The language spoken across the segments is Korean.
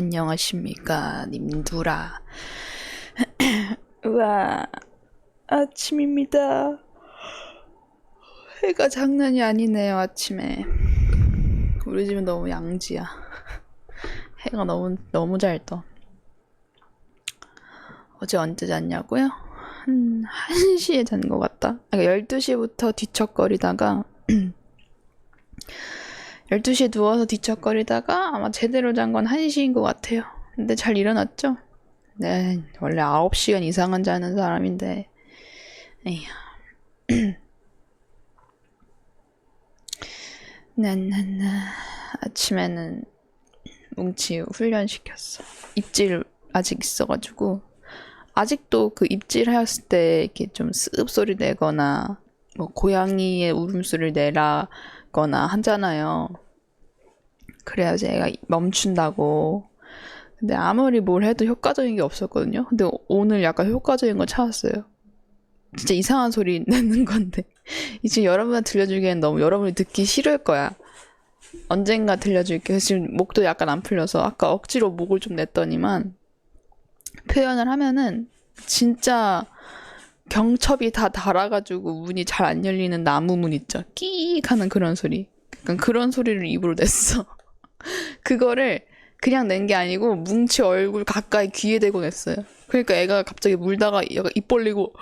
안녕하십니까, 님들아. 우와, 아침입니다. 해가 장난이 아니네요, 아침에. 우리 집은 너무 양지야. 해가 너무 잘 떠. 어제 언제 잤냐고요? 한 1시에 잔 것 같다. 그러니까 12시부터 뒤척거리다가 12시에 누워서 뒤척거리다가 아마 제대로 잔 건 1시인 것 같아요. 근데 잘 일어났죠? 네, 원래 9시간 이상은 자는 사람인데 에휴. 나나나 아침에는 뭉치 훈련시켰어. 입질 아직 있어가지고 아직도 그 입질 하였을 때 이렇게 좀 습소리 내거나 뭐 고양이의 울음소리를 내라거나 하잖아요. 그래야지 애가 멈춘다고. 근데 아무리 뭘 해도 효과적인 게 없었거든요. 근데 오늘 약간 효과적인 거 찾았어요. 진짜 이상한 소리 내는 건데 이제 여러분한테 들려주기엔 너무 여러분이 듣기 싫을 거야. 언젠가 들려줄게. 지금 목도 약간 안 풀려서 아까 억지로 목을 좀 냈더니만 표현을 하면은 진짜 경첩이 다 닳아가지고 문이 잘 안 열리는 나무 문 있죠. 끼익 하는 그런 소리. 약간 그런 소리를 입으로 냈어. 그거를 그냥 낸 게 아니고 뭉치 얼굴 가까이 귀에 대고 냈어요. 그러니까 애가 갑자기 물다가 얘가 입 벌리고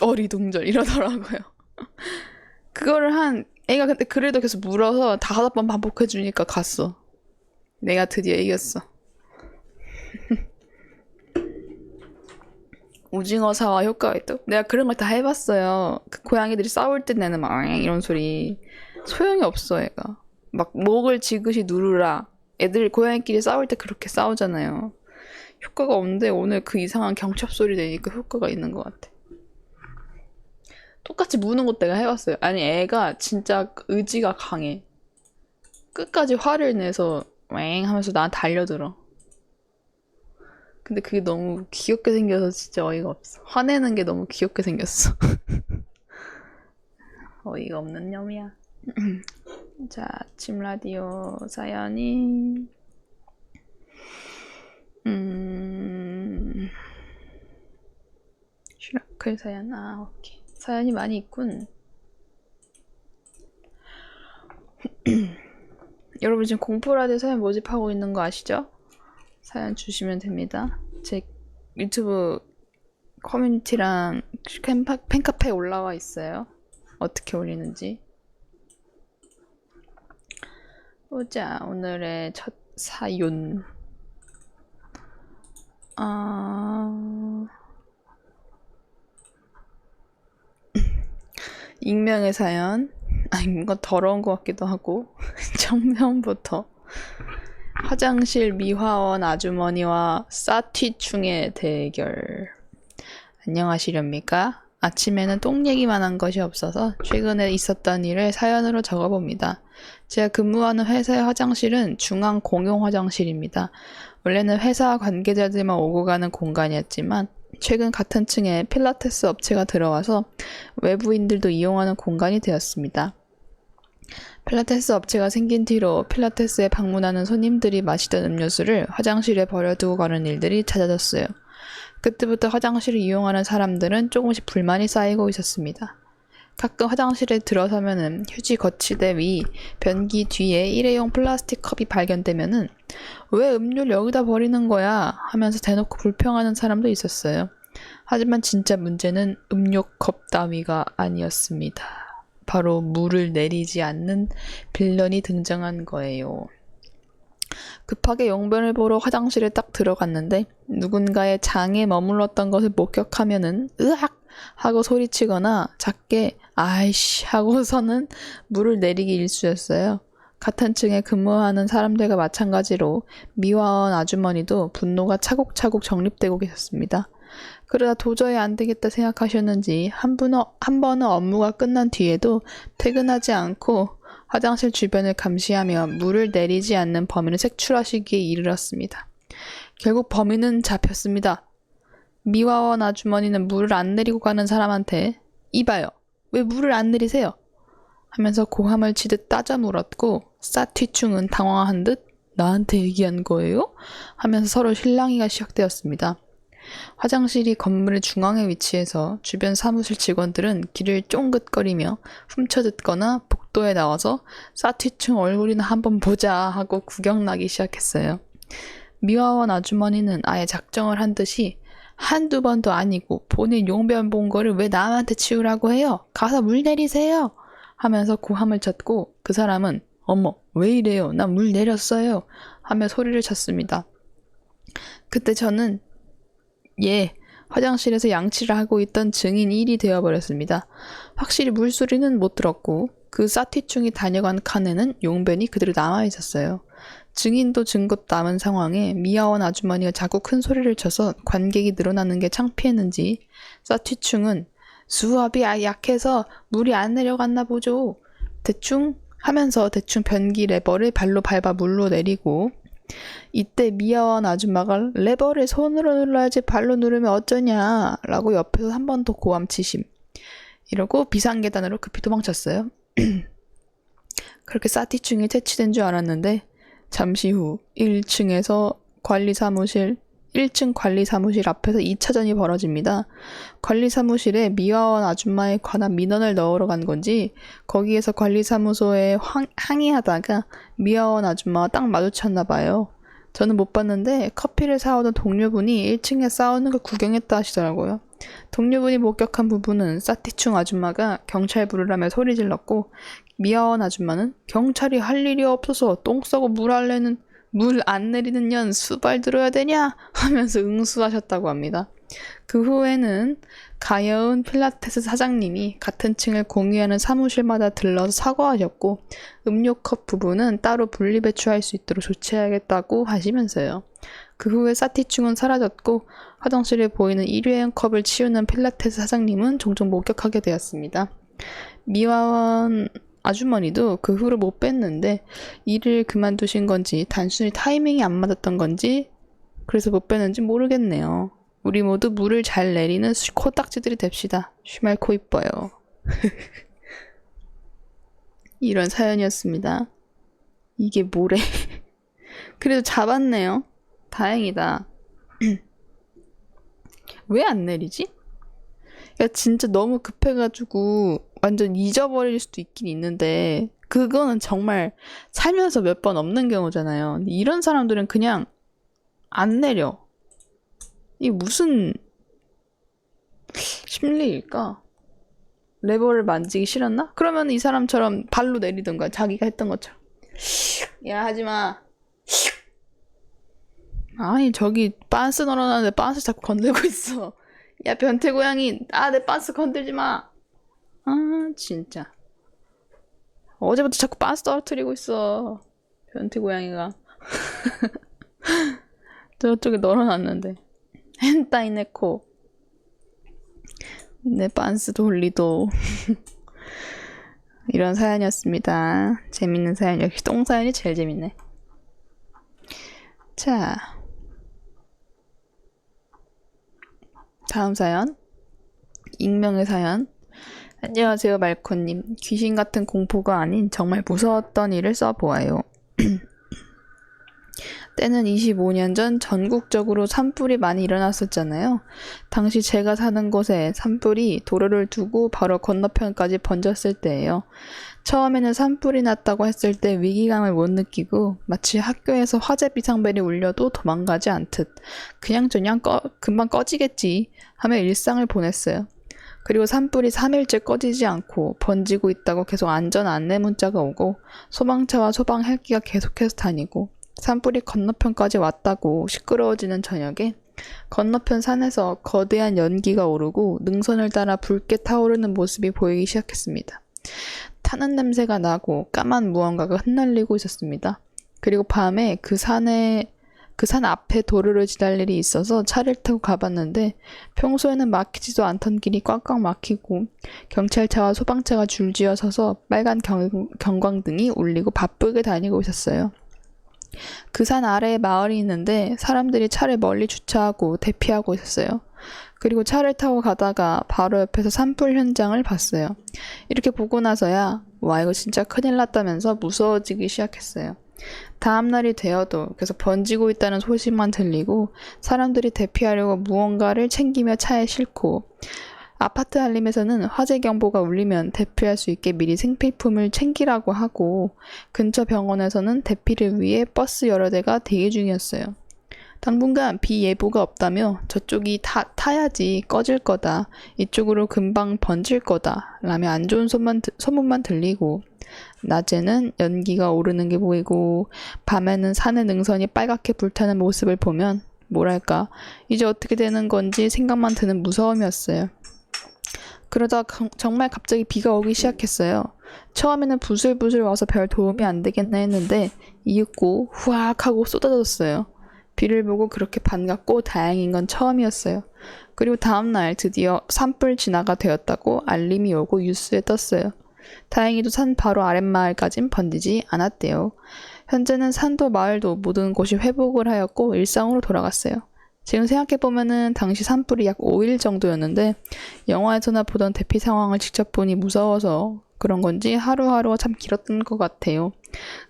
어리둥절 이러더라고요. 그거를 애가 근데 그래도 계속 물어서 5번 반복해주니까 갔어. 내가 드디어 이겼어. 오징어 사와 효과가 있다고? 내가 그런 걸 다 해봤어요. 그 고양이들이 싸울 때 내는 막 이런 소리 소용이 없어. 애가 막 목을 지그시 누르라. 애들 고양이끼리 싸울 때 그렇게 싸우잖아요. 효과가 없는데 오늘 그 이상한 경첩 소리 내니까 효과가 있는 것 같아. 똑같이 무는 것도 내가 해봤어요. 아니 애가 진짜 의지가 강해. 끝까지 화를 내서 왱 하면서 나한테 달려들어. 근데 그게 너무 귀엽게 생겨서 진짜 어이가 없어. 화내는 게 너무 귀엽게 생겼어. 어이가 없는 놈이야. 자, 아침 라디오 사연이 슈라클 사연. 오케이. 사연이 많이 있군. 여러분 지금 공포라디오 사연 모집하고 있는 거 아시죠? 사연 주시면 됩니다. 제 유튜브 커뮤니티랑 팬카페에 올라와 있어요. 어떻게 올리는지. 보자. 오늘의 첫 사연. 익명의 사연. 뭔가 더러운 것 같기도 하고. 정면부터. 화장실 미화원 아주머니와 싸튀충의 대결. 안녕하시렵니까? 아침에는 똥 얘기만 한 것이 없어서 최근에 있었던 일을 사연으로 적어봅니다. 제가 근무하는 회사의 화장실은 중앙 공용 화장실입니다. 원래는 회사 관계자들만 오고 가는 공간이었지만 최근 같은 층에 필라테스 업체가 들어와서 외부인들도 이용하는 공간이 되었습니다. 필라테스 업체가 생긴 뒤로 필라테스에 방문하는 손님들이 마시던 음료수를 화장실에 버려두고 가는 일들이 잦아졌어요. 그때부터 화장실을 이용하는 사람들은 조금씩 불만이 쌓이고 있었습니다. 가끔 화장실에 들어서면은 휴지 거치대 위 변기 뒤에 일회용 플라스틱 컵이 발견되면은 왜 음료를 여기다 버리는 거야 하면서 대놓고 불평하는 사람도 있었어요. 하지만 진짜 문제는 음료컵 따위가 아니었습니다. 바로 물을 내리지 않는 빌런이 등장한 거예요. 급하게 용변을 보러 화장실에 딱 들어갔는데 누군가의 장에 머물렀던 것을 목격하면은 으악 하고 소리치거나 작게 아이씨 하고서는 물을 내리기 일쑤였어요. 같은 층에 근무하는 사람들과 마찬가지로 미화원 아주머니도 분노가 차곡차곡 정립되고 계셨습니다. 그러다 도저히 안 되겠다 생각하셨는지 한 번은 업무가 끝난 뒤에도 퇴근하지 않고 화장실 주변을 감시하며 물을 내리지 않는 범인을 색출하시기에 이르렀습니다. 결국 범인은 잡혔습니다. 미화원 아주머니는 물을 안 내리고 가는 사람한테 이봐요. 왜 물을 안 내리세요? 하면서 고함을 치듯 따져 물었고 싸튀충은 당황한 듯 나한테 얘기한 거예요? 하면서 서로 실랑이가 시작되었습니다. 화장실이 건물의 중앙에 위치해서 주변 사무실 직원들은 길을 쫑긋거리며 훔쳐듣거나 복도에 나와서 사티충 얼굴이나 한번 보자 하고 구경나기 시작했어요. 미화원 아주머니는 아예 작정을 한 듯이 한두 번도 아니고 본인 용변 본 거를 왜 남한테 치우라고 해요? 가서 물 내리세요! 하면서 고함을 쳤고 그 사람은 어머 왜 이래요? 난 물 내렸어요! 하며 소리를 쳤습니다. 그때 저는 화장실에서 양치를 하고 있던 증인 1이 되어버렸습니다. 확실히 물소리는 못 들었고 그 사티충이 다녀간 칸에는 용변이 그대로 남아있었어요. 증인도 증거도 남은 상황에 미아원 아주머니가 자꾸 큰 소리를 쳐서 관객이 늘어나는 게 창피했는지 사티충은 수압이 약해서 물이 안 내려갔나 보죠. 대충 하면서 대충 변기 레버를 발로 밟아 물로 내리고 이때 미아원 아줌마가 레버를 손으로 눌러야지 발로 누르면 어쩌냐 라고 옆에서 한 번 더 고함치심. 이러고 비상계단으로 급히 도망쳤어요. 그렇게 사티충이 퇴치된 줄 알았는데 잠시 후 1층 관리 사무실 앞에서 2차전이 벌어집니다. 관리 사무실에 미화원 아줌마에 관한 민원을 넣으러 간 건지 거기에서 관리사무소에 항의하다가 미화원 아줌마와 딱 마주쳤나 봐요. 저는 못 봤는데 커피를 사오던 동료분이 1층에 싸우는 걸 구경했다 하시더라고요. 동료분이 목격한 부분은 사티충 아줌마가 경찰 부르라며 소리 질렀고 미화원 아줌마는 경찰이 할 일이 없어서 똥 싸고 물 안 내리는 년 수발 들어야 되냐 하면서 응수하셨다고 합니다. 그 후에는 가여운 필라테스 사장님이 같은 층을 공유하는 사무실마다 들러서 사과하셨고 음료컵 부분은 따로 분리 배출할 수 있도록 조치해야겠다고 하시면서요. 그 후에 사티충은 사라졌고 화장실에 보이는 일회용 컵을 치우는 필라테스 사장님은 종종 목격하게 되었습니다. 미화원 아주머니도 그 후로 못 뵀는데 일을 그만두신 건지 단순히 타이밍이 안 맞았던 건지 그래서 못 뵀는지 모르겠네요. 우리 모두 물을 잘 내리는 코딱지들이 됩시다. 쉬말코 이뻐요. 이런 사연이었습니다. 이게 뭐래? 그래도 잡았네요. 다행이다. 왜 안 내리지? 야 진짜 너무 급해가지고 완전 잊어버릴 수도 있긴 있는데 그거는 정말 살면서 몇 번 없는 경우잖아요. 이런 사람들은 그냥 안 내려. 이게 무슨 심리일까? 레버를 만지기 싫었나? 그러면 이 사람처럼 발로 내리던가 자기가 했던 것처럼. 야 하지마. 아니 저기 빤스 널어놨는데 빤스 자꾸 건들고 있어. 야 변태 고양이 내 빤스 건들지마. 아 진짜 어제부터 자꾸 빤스 떨어뜨리고 있어 변태 고양이가. 저쪽에 널어놨는데 헨타이 네코 내 빤스 돌리도. 이런 사연이었습니다. 재밌는 사연. 역시 똥 사연이 제일 재밌네. 자 다음 사연 익명의 사연. 안녕하세요 말코님. 귀신 같은 공포가 아닌 정말 무서웠던 일을 써보아요. 때는 25년 전 전국적으로 산불이 많이 일어났었잖아요. 당시 제가 사는 곳에 산불이 도로를 두고 바로 건너편까지 번졌을 때예요. 처음에는 산불이 났다고 했을 때 위기감을 못 느끼고 마치 학교에서 화재 비상벨이 울려도 도망가지 않듯 그냥저냥 금방 꺼지겠지 하며 일상을 보냈어요. 그리고 산불이 3일째 꺼지지 않고 번지고 있다고 계속 안전 안내 문자가 오고 소방차와 소방 헬기가 계속해서 다니고 산불이 건너편까지 왔다고 시끄러워지는 저녁에 건너편 산에서 거대한 연기가 오르고 능선을 따라 붉게 타오르는 모습이 보이기 시작했습니다. 타는 냄새가 나고 까만 무언가가 흩날리고 있었습니다. 그리고 밤에 그 산 앞에 도로를 지날 일이 있어서 차를 타고 가봤는데 평소에는 막히지도 않던 길이 꽉꽉 막히고 경찰차와 소방차가 줄지어 서서 빨간 경광등이 울리고 바쁘게 다니고 있었어요. 그 산 아래에 마을이 있는데 사람들이 차를 멀리 주차하고 대피하고 있었어요. 그리고 차를 타고 가다가 바로 옆에서 산불 현장을 봤어요. 이렇게 보고 나서야 와 이거 진짜 큰일 났다면서 무서워지기 시작했어요. 다음날이 되어도 계속 번지고 있다는 소식만 들리고 사람들이 대피하려고 무언가를 챙기며 차에 싣고 아파트 알림에서는 화재 경보가 울리면 대피할 수 있게 미리 생필품을 챙기라고 하고 근처 병원에서는 대피를 위해 버스 여러 대가 대기 중이었어요. 당분간 비 예보가 없다며 저쪽이 타야지 꺼질 거다. 이쪽으로 금방 번질 거다. 라며 안 좋은 소문만 들리고 낮에는 연기가 오르는 게 보이고 밤에는 산의 능선이 빨갛게 불타는 모습을 보면 뭐랄까 이제 어떻게 되는 건지 생각만 드는 무서움이었어요. 그러다 정말 갑자기 비가 오기 시작했어요. 처음에는 부슬부슬 와서 별 도움이 안 되겠나 했는데 이윽고 후악 하고 쏟아졌어요. 비를 보고 그렇게 반갑고 다행인 건 처음이었어요. 그리고 다음날 드디어 산불 진화가 되었다고 알림이 오고 뉴스에 떴어요. 다행히도 산 바로 아랫마을까진 번지지 않았대요. 현재는 산도 마을도 모든 곳이 회복을 하였고 일상으로 돌아갔어요. 지금 생각해보면은 당시 산불이 약 5일 정도였는데 영화에서나 보던 대피 상황을 직접 보니 무서워서 그런 건지 하루하루가 참 길었던 것 같아요.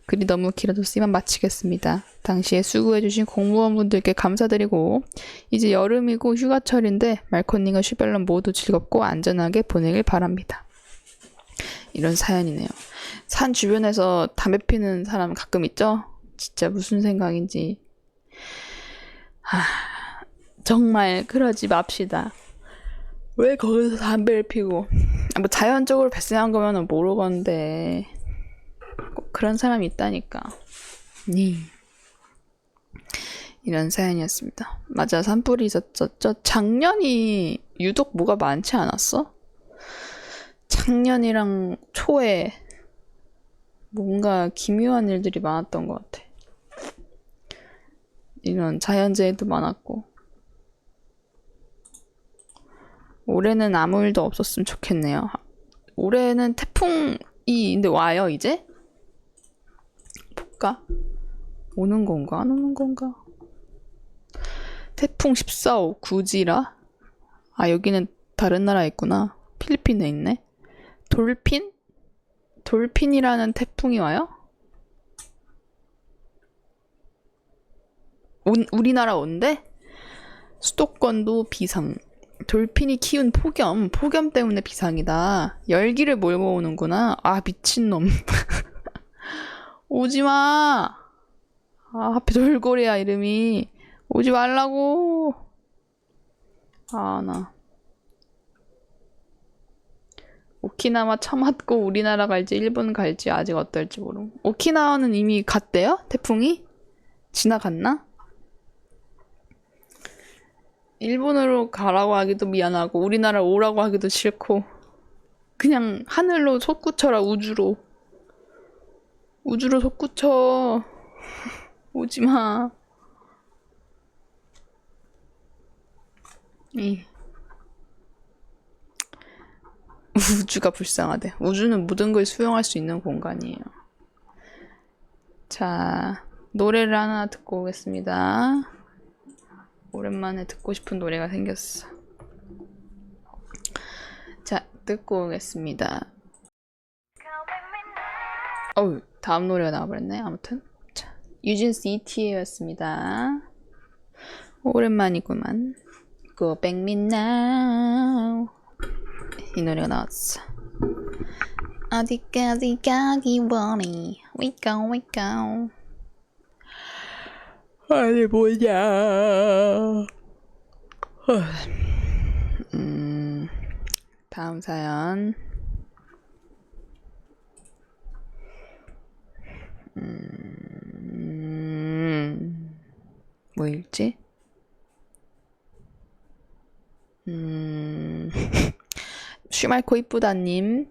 글이 너무 길어졌으면 마치겠습니다. 당시에 수고해주신 공무원분들께 감사드리고 이제 여름이고 휴가철인데 말코님과 슈벨런 모두 즐겁고 안전하게 보내길 바랍니다. 이런 사연이네요. 산 주변에서 담배 피는 사람 가끔 있죠? 진짜 무슨 생각인지. 정말 그러지 맙시다. 왜 거기서 담배를 피고 뭐 자연적으로 발생한 거면 모르겠는데 꼭 그런 사람이 있다니까. 이런 사연이었습니다. 맞아, 산불이 있었죠. 작년이 유독 뭐가 많지 않았어? 작년이랑 초에 뭔가 기묘한 일들이 많았던 것 같아. 이런 자연재해도 많았고. 올해는 아무 일도 없었으면 좋겠네요. 올해는 태풍이 근데 와요 이제? 볼까? 오는 건가 안 오는 건가? 태풍 14호 구지라? 아 여기는 다른 나라에 있구나. 필리핀에 있네. 돌핀? 돌핀이라는 태풍이 와요? 우리나라 온대? 수도권도 비상. 돌핀이 키운 폭염 때문에 비상이다. 열기를 몰고 오는구나. 아 미친놈. 오지마. 아 하필 돌고래야 이름이. 오지 말라고. 아 나 오키나와 처음 왔고 우리나라 갈지 일본 갈지 아직 어떨지 모르고. 오키나와는 이미 갔대요? 태풍이? 지나갔나? 일본으로 가라고 하기도 미안하고 우리나라 오라고 하기도 싫고 그냥 하늘로 솟구쳐라. 우주로 솟구쳐. 오지마. 우주가 불쌍하대. 우주는 모든 걸 수용할 수 있는 공간이에요. 자, 노래를 하나 듣고 오겠습니다. 오랜만에 듣고 싶은 노래가 생겼어. 자, 듣고 오겠습니다. 어우, 다음 노래가 나와버렸네. 아무튼 자, 유진 CT였습니다. 오랜만이구만. Go back me now. 이 노래가 나왔어. 어디까지 가기 원해. We go, we go. 아니 뭐냐. 다음 사연. 뭐 읽지? 슈말코 이쁘다님.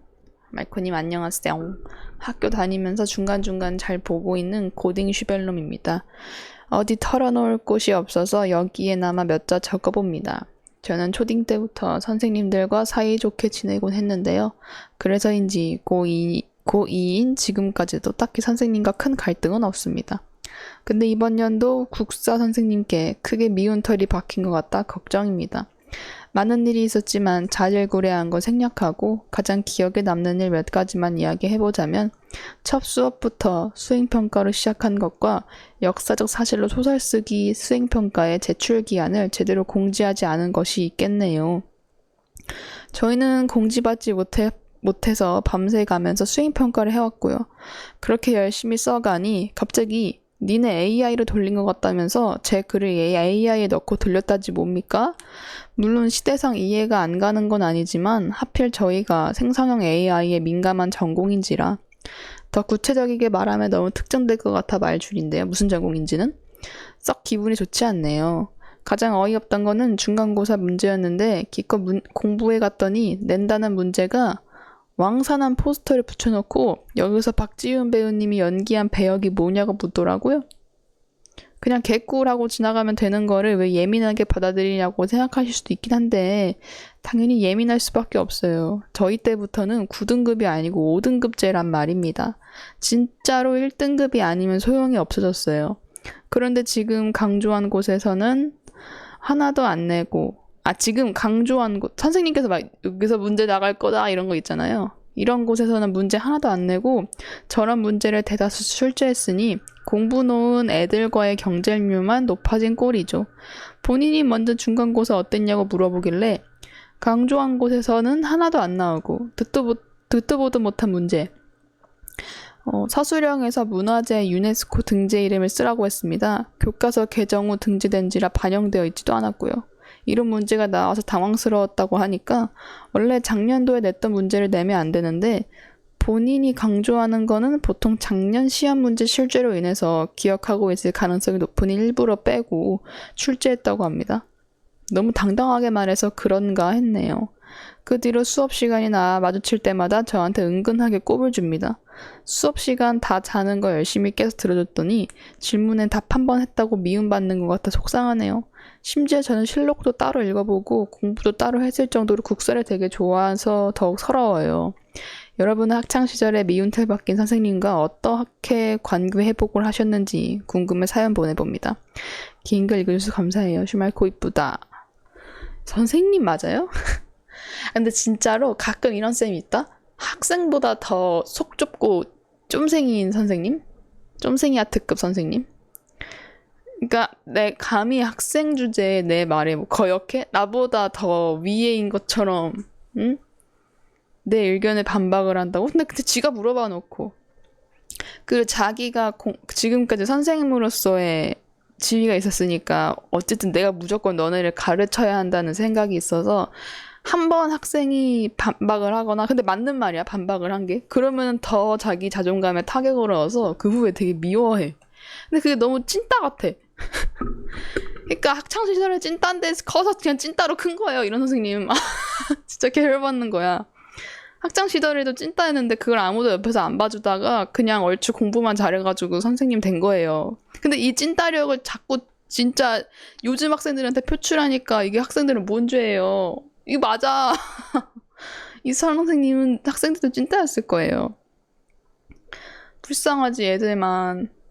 말코님 안녕하세요. 학교 다니면서 중간중간 잘 보고 있는 고딩 슈벨놈입니다. 어디 털어놓을 곳이 없어서 여기에나마 몇 자 적어봅니다. 저는 초딩 때부터 선생님들과 사이좋게 지내곤 했는데요. 그래서인지 고2인 지금까지도 딱히 선생님과 큰 갈등은 없습니다. 근데 이번 연도 국사 선생님께 크게 미운 털이 박힌 것 같다 걱정입니다. 많은 일이 있었지만 자질구레한 건 생략하고 가장 기억에 남는 일 몇 가지만 이야기해보자면 첫 수업부터 수행평가로 시작한 것과 역사적 사실로 소설쓰기 수행평가의 제출기한을 제대로 공지하지 않은 것이 있겠네요. 저희는 공지받지 못해서 밤새 가면서 수행평가를 해왔고요. 그렇게 열심히 써가니 갑자기 니네 AI로 돌린 것 같다면서 제 글을 AI에 넣고 돌렸다지 뭡니까? 물론 시대상 이해가 안 가는 건 아니지만 하필 저희가 생성형 AI에 민감한 전공인지라 더 구체적이게 말하면 너무 특정될 것 같아 말 줄인데요. 무슨 전공인지는? 썩 기분이 좋지 않네요. 가장 어이없던 거는 중간고사 문제였는데 기껏 공부해 갔더니 낸다는 문제가 왕산한 포스터를 붙여놓고 여기서 박지훈 배우님이 연기한 배역이 뭐냐고 묻더라고요. 그냥 개꿀하고 지나가면 되는 거를 왜 예민하게 받아들이냐고 생각하실 수도 있긴 한데 당연히 예민할 수밖에 없어요. 저희 때부터는 9등급이 아니고 5등급제란 말입니다. 진짜로 1등급이 아니면 소용이 없어졌어요. 그런데 지금 강조한 곳에서는 하나도 안 내고 지금 강조한 곳, 선생님께서 막 여기서 문제 나갈 거다 이런 거 있잖아요. 이런 곳에서는 문제 하나도 안 내고 저런 문제를 대다수 출제했으니 공부 놓은 애들과의 경쟁률만 높아진 꼴이죠. 본인이 먼저 중간고사 어땠냐고 물어보길래 강조한 곳에서는 하나도 안 나오고 듣도 보도 못한 문제. 서술형에서 문화재 유네스코 등재 이름을 쓰라고 했습니다. 교과서 개정 후 등재된지라 반영되어 있지도 않았고요. 이런 문제가 나와서 당황스러웠다고 하니까 원래 작년도에 냈던 문제를 내면 안 되는데 본인이 강조하는 거는 보통 작년 시험 문제 실제로 인해서 기억하고 있을 가능성이 높으니 일부러 빼고 출제했다고 합니다. 너무 당당하게 말해서 그런가 했네요. 그 뒤로 수업 시간이나 마주칠 때마다 저한테 은근하게 꼽을 줍니다. 수업 시간 다 자는 거 열심히 깨서 들어줬더니 질문에 답 한 번 했다고 미움받는 것 같아 속상하네요. 심지어 저는 실록도 따로 읽어보고 공부도 따로 했을 정도로 국사를 되게 좋아해서 더욱 서러워요. 여러분은 학창시절에 미운털 박힌 선생님과 어떻게 관계회복을 하셨는지 궁금해 사연 보내봅니다. 긴 글 읽어주셔서 감사해요. 슈말코 이쁘다. 선생님 맞아요? 근데 진짜로 가끔 이런 쌤이 있다? 학생보다 더 속 좁고 쫌생이인 선생님? 쫌생이 아트급 선생님? 그러니까 내 감히 학생 주제에 내 말에 뭐 거역해? 나보다 더 위에인 것처럼 응? 내 의견에 반박을 한다고? 근데 지가 물어봐 놓고 그 자기가 지금까지 선생님으로서의 지위가 있었으니까 어쨌든 내가 무조건 너네를 가르쳐야 한다는 생각이 있어서 한 번 학생이 반박을 하거나 근데 맞는 말이야 반박을 한 게 그러면 더 자기 자존감에 타격을 얻어서 그 후에 되게 미워해. 근데 그게 너무 찐따 같아. 그러니까 학창시절에 찐따인데 커서 그냥 찐따로 큰 거예요 이런 선생님. 진짜 개열받는 거야. 학창시절에도 찐따였는데 그걸 아무도 옆에서 안 봐주다가 그냥 얼추 공부만 잘해가지고 선생님 된 거예요. 근데 이 찐따력을 자꾸 진짜 요즘 학생들한테 표출하니까 이게 학생들은 뭔 죄예요. 이거 맞아. 이수환 선생님은 학생들도 찐따였을 거예요. 불쌍하지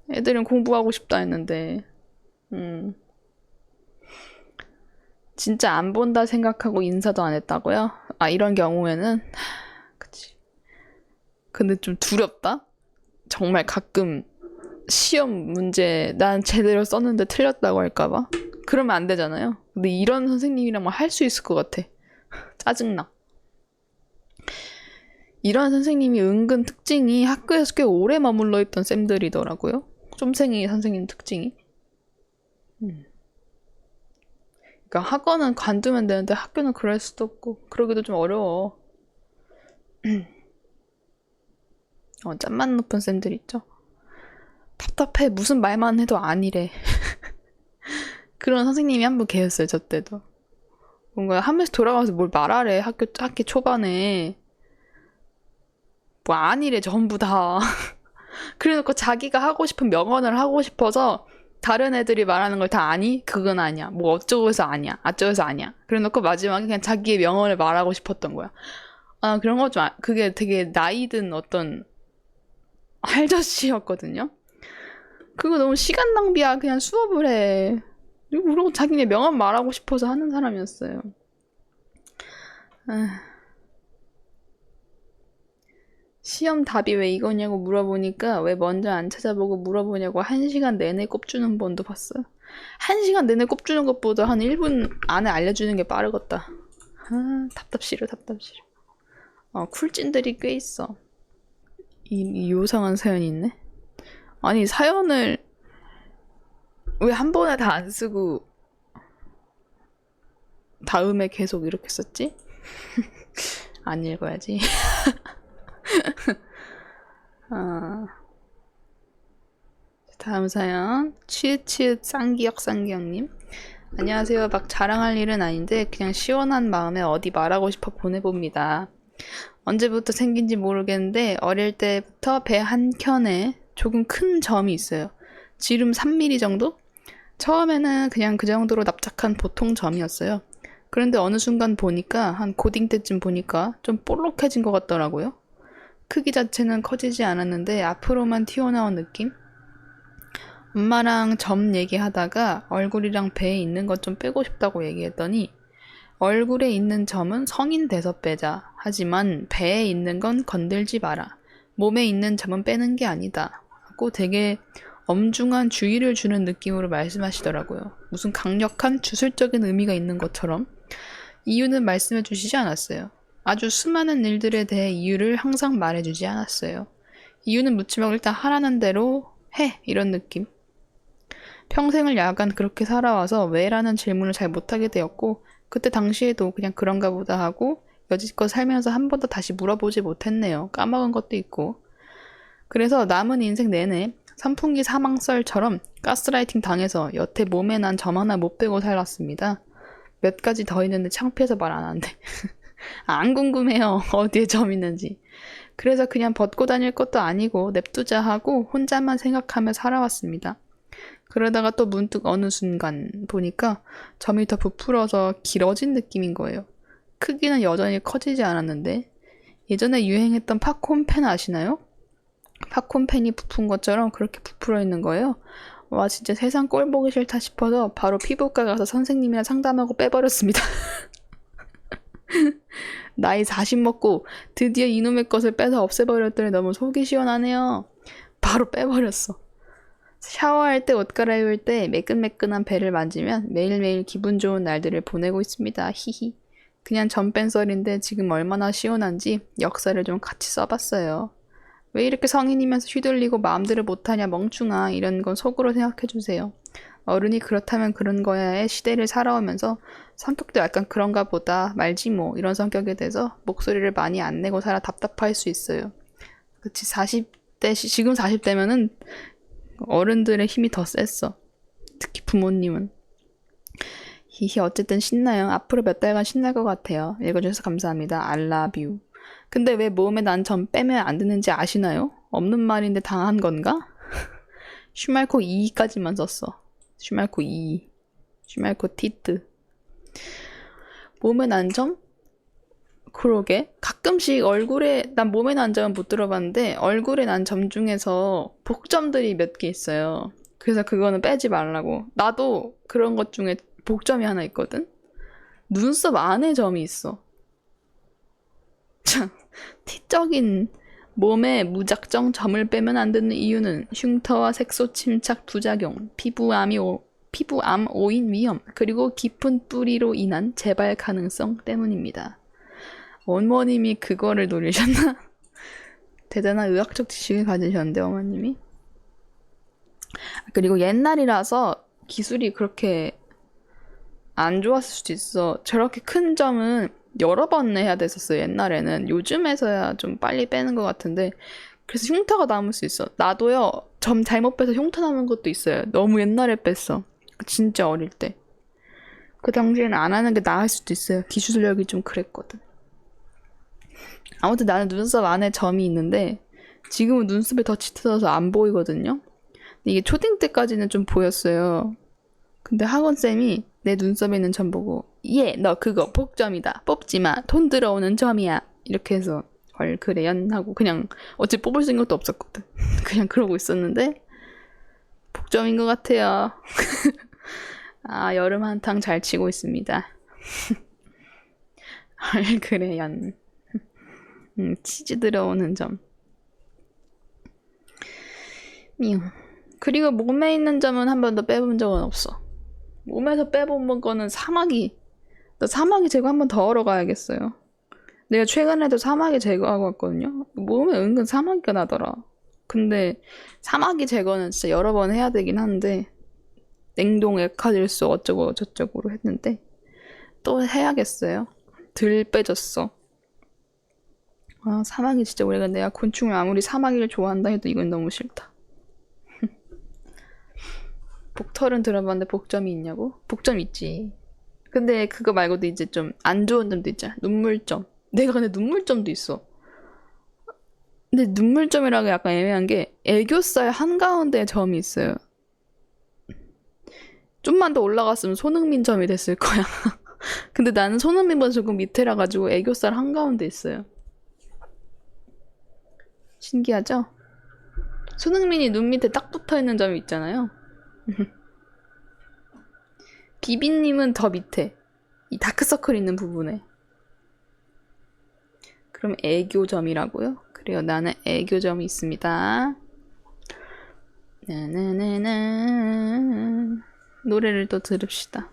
애들은 공부하고 싶다 했는데 진짜 안 본다 생각하고 인사도 안 했다고요? 이런 경우에는 그치. 근데 좀 두렵다? 정말 가끔 시험 문제 난 제대로 썼는데 틀렸다고 할까봐? 그러면 안 되잖아요. 근데 이런 선생님이랑 할 수 있을 것 같아. 짜증나. 이런 선생님이 은근 특징이 학교에서 꽤 오래 머물러 있던 쌤들이더라고요. 쫌생이 선생님 특징이. 그러니까 학원은 관두면 되는데 학교는 그럴 수도 없고 그러기도 좀 어려워. 짠맛 높은 쌤들 있죠. 답답해. 무슨 말만 해도 아니래. 그런 선생님이 한 분 계셨어요. 저 때도. 뭔가 한 번씩 돌아가서 뭘 말하래. 학기 초반에. 뭐 아니래 전부 다. 그래놓고 자기가 하고 싶은 명언을 하고 싶어서 다른 애들이 말하는 걸 다 아니? 그건 아니야. 뭐 어쩌고 해서 아니야. 어쩌고 해서 아니야. 그래놓고 마지막에 그냥 자기의 명언을 말하고 싶었던 거야. 그런 거 좀 그게 되게 나이든 어떤 할저씨였거든요. 그거 너무 시간 낭비야. 그냥 수업을 해. 그리고 자기네 명언 말하고 싶어서 하는 사람이었어요. 시험 답이 왜 이거냐고 물어보니까 왜 먼저 안 찾아보고 물어보냐고 1시간 내내 꼽주는 분도 봤어요. 1시간 내내 꼽주는 것보다 한 1분 안에 알려주는 게 빠르겠다. 답답시려. 쿨찐들이 꽤 있어. 이 요상한 사연이 있네. 아니 사연을 왜 한 번에 다 안 쓰고 다음에 계속 이렇게 썼지? 안 읽어야지. 다음 사연 치읓치읓 쌍기역님. 안녕하세요. 막 자랑할 일은 아닌데 그냥 시원한 마음에 어디 말하고 싶어 보내봅니다. 언제부터 생긴지 모르겠는데 어릴 때부터 배 한켠에 조금 큰 점이 있어요. 지름 3mm 정도? 처음에는 그냥 그 정도로 납작한 보통 점이었어요. 그런데 어느 순간 보니까 한 고딩 때쯤 보니까 좀 볼록해진 것 같더라고요. 크기 자체는 커지지 않았는데 앞으로만 튀어나온 느낌? 엄마랑 점 얘기하다가 얼굴이랑 배에 있는 것 좀 빼고 싶다고 얘기했더니 얼굴에 있는 점은 성인 돼서 빼자. 하지만 배에 있는 건 건들지 마라. 몸에 있는 점은 빼는 게 아니다. 하고 되게 엄중한 주의를 주는 느낌으로 말씀하시더라고요. 무슨 강력한 주술적인 의미가 있는 것처럼. 이유는 말씀해 주시지 않았어요. 아주 수많은 일들에 대해 이유를 항상 말해주지 않았어요. 이유는 묻지 말고 일단 하라는 대로 해! 이런 느낌. 평생을 약간 그렇게 살아와서 왜라는 질문을 잘 못하게 되었고 그때 당시에도 그냥 그런가 보다 하고 여지껏 살면서 한 번도 다시 물어보지 못했네요. 까먹은 것도 있고. 그래서 남은 인생 내내 선풍기 사망설처럼 가스라이팅 당해서 여태 몸에 난 점 하나 못 빼고 살았습니다. 몇 가지 더 있는데 창피해서 말 안 한대. 안 궁금해요. 어디에 점 있는지. 그래서 그냥 벗고 다닐 것도 아니고 냅두자 하고 혼자만 생각하며 살아왔습니다. 그러다가 또 문득 어느 순간 보니까 점이 더 부풀어서 길어진 느낌인 거예요. 크기는 여전히 커지지 않았는데 예전에 유행했던 팝콘펜 아시나요? 팝콘펜이 부푼 것처럼 그렇게 부풀어 있는 거예요. 와 진짜 세상 꼴 보기 싫다 싶어서 바로 피부과 가서 선생님이랑 상담하고 빼버렸습니다. 나이 40 먹고 드디어 이놈의 것을 빼서 없애버렸더니 너무 속이 시원하네요. 바로 빼버렸어. 샤워할 때 옷 갈아입을 때 매끈매끈한 배를 만지면 매일매일 기분 좋은 날들을 보내고 있습니다. 히히. 그냥 점 뺀 썰인데 지금 얼마나 시원한지 역사를 좀 같이 써봤어요. 왜 이렇게 성인이면서 휘둘리고 마음대로 못하냐 멍충아. 이런 건 속으로 생각해주세요. 어른이 그렇다면 그런 거야의 시대를 살아오면서 성격도 약간 그런가 보다 말지 뭐 이런 성격에 대해서 목소리를 많이 안 내고 살아 답답할 수 있어요. 그치 40대 지금 40대면은 어른들의 힘이 더 셌어. 특히 부모님은. 히히 어쨌든 신나요. 앞으로 몇 달간 신날 것 같아요. 읽어주셔서 감사합니다. I love you. 근데 왜 몸에 난 점 빼면 안 되는지 아시나요? 없는 말인데 당한 건가? 슈말코 2까지만 썼어. 슈말코 2. 슈말코 티트. 몸에 난 점? 그러게. 가끔씩 얼굴에, 난 몸에 난 점은 못 들어봤는데 얼굴에 난 점 중에서 복점들이 몇 개 있어요. 그래서 그거는 빼지 말라고. 나도 그런 것 중에 복점이 하나 있거든? 눈썹 안에 점이 있어. 참, 티적인 몸에 무작정 점을 빼면 안 되는 이유는 흉터와 색소 침착 부작용, 피부암 오인 위험, 그리고 깊은 뿌리로 인한 재발 가능성 때문입니다. 어머님이 그거를 노리셨나? 대단한 의학적 지식을 가지셨는데 어머님이. 그리고 옛날이라서 기술이 그렇게 안 좋았을 수도 있어. 저렇게 큰 점은 여러 번 해야 됐었어 옛날에는. 요즘에서야 좀 빨리 빼는 것 같은데 그래서 흉터가 남을 수 있어. 나도요 점 잘못 빼서 흉터 남은 것도 있어요. 너무 옛날에 뺐어. 진짜 어릴 때. 그 당시에는 안 하는 게 나을 수도 있어요. 기술력이 좀 그랬거든. 아무튼 나는 눈썹 안에 점이 있는데 지금은 눈썹이 더 짙어져서 안 보이거든요. 근데 이게 초딩 때까지는 좀 보였어요. 근데 학원쌤이 내 눈썹에 있는 점 보고 얘 너 그거 복점이다. 뽑지마. 돈 들어오는 점이야. 이렇게 해서 헐 그래연 하고 그냥 어차피 뽑을 생각도 없었거든. 그냥 그러고 있었는데 복점인 것 같아요. 아 여름 한탕 잘 치고 있습니다. 그래, 얀. 치즈 들어오는 점. 미용. 그리고 몸에 있는 점은 한 번도 빼본 적은 없어. 몸에서 빼본 거는 사마귀. 나 사마귀 제거 한 번 더 하러 가야겠어요. 내가 최근에도 사마귀 제거하고 왔거든요. 몸에 은근 사마귀가 나더라. 근데 사마귀 제거는 진짜 여러 번 해야 되긴 한데 냉동 엑카질소 어쩌고 저쩌고로 했는데 또 해야겠어요. 덜 빼졌어. 아, 사마귀 진짜 우리가 내가 곤충을 아무리 사마귀를 좋아한다 해도 이건 너무 싫다. 복털은 들어봤는데 복점이 있냐고? 복점 있지. 근데 그거 말고도 이제 좀 안 좋은 점도 있잖아. 눈물점. 내가 근데 눈물점도 있어. 근데 눈물점이라고 약간 애매한 게 애교살 한가운데에 점이 있어요. 좀만 더 올라갔으면 손흥민 점이 됐을 거야. 근데 나는 손흥민보다 조금 밑에라 가지고 애교살 한가운데 있어요. 신기하죠? 손흥민이 눈 밑에 딱 붙어있는 점이 있잖아요. 비비님은 더 밑에 이 다크서클 있는 부분에. 그럼 애교점이라고요? 그래요, 나는 애교점이 있습니다. 나나나나. 노래를 또 들읍시다.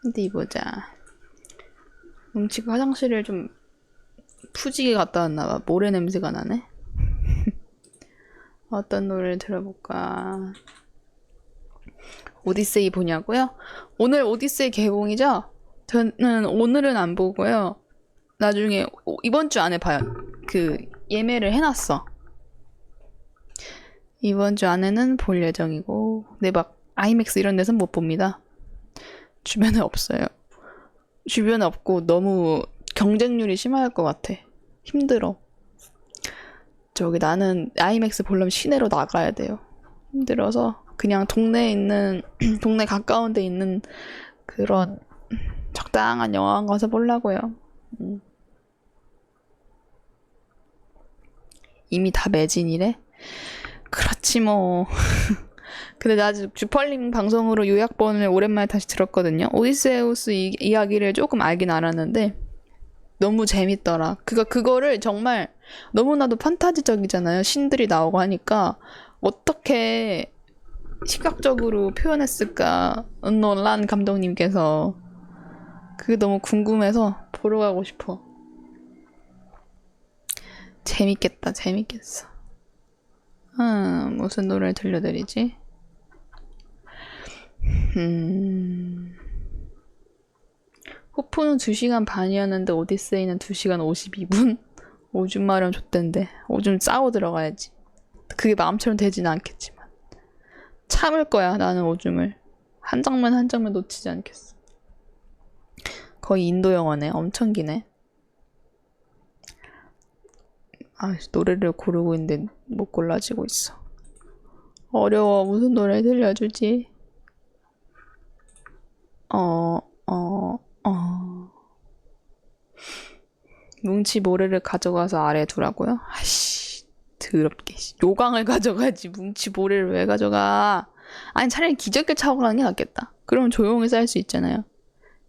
어디 보자. 뭉치가 화장실을 좀 푸지게 갔다 왔나봐. 모래 냄새가 나네. 어떤 노래를 들어볼까? 오디세이 보냐고요? 오늘 오디세이 개봉이죠? 저는 오늘은 안 보고요. 나중에 이번 주 안에 봐요. 그 예매를 해놨어. 이번 주 안에는 볼 예정이고, 근데 막 아이맥스 이런 데선 못 봅니다. 주변에 없어요. 주변에 없고 너무 경쟁률이 심할 것 같아. 힘들어. 저기 나는 아이맥스 보려면 시내로 나가야 돼요. 힘들어서 그냥 동네에 있는 동네 가까운 데 있는 그런 적당한 영화관 가서 보려고요. 이미 다 매진이래? 그렇지 뭐. 근데 나 주펄링 방송으로 요약본을 오랜만에 다시 들었거든요. 오디세우스 이야기를 조금 알긴 알았는데 너무 재밌더라. 그거를 정말 너무나도 판타지적이잖아요. 신들이 나오고 하니까 어떻게 시각적으로 표현했을까? 논란 감독님께서. 그게 너무 궁금해서 보러 가고 싶어. 재밌겠다. 재밌겠어. 무슨 노래를 들려드리지? 호프는 2시간 반이었는데 오디세이는 2시간 52분? 오줌 마련 줬댄데. 오줌 싸고 들어가야지. 그게 마음처럼 되지는 않겠지만 참을 거야. 나는 오줌을 한 장면 한 장면 놓치지 않겠어. 거의 인도 영화네. 엄청 기네. 아, 노래를 고르고 있는데 못 골라지고 있어. 어려워. 무슨 노래 들려주지? 뭉치 모래를 가져가서 아래에 두라고요? 아이씨, 더럽게. 요강을 가져가지. 뭉치 모래를 왜 가져가? 아니, 차라리 기저귀 차고 가는 게 낫겠다. 그러면 조용히 쌀 수 있잖아요.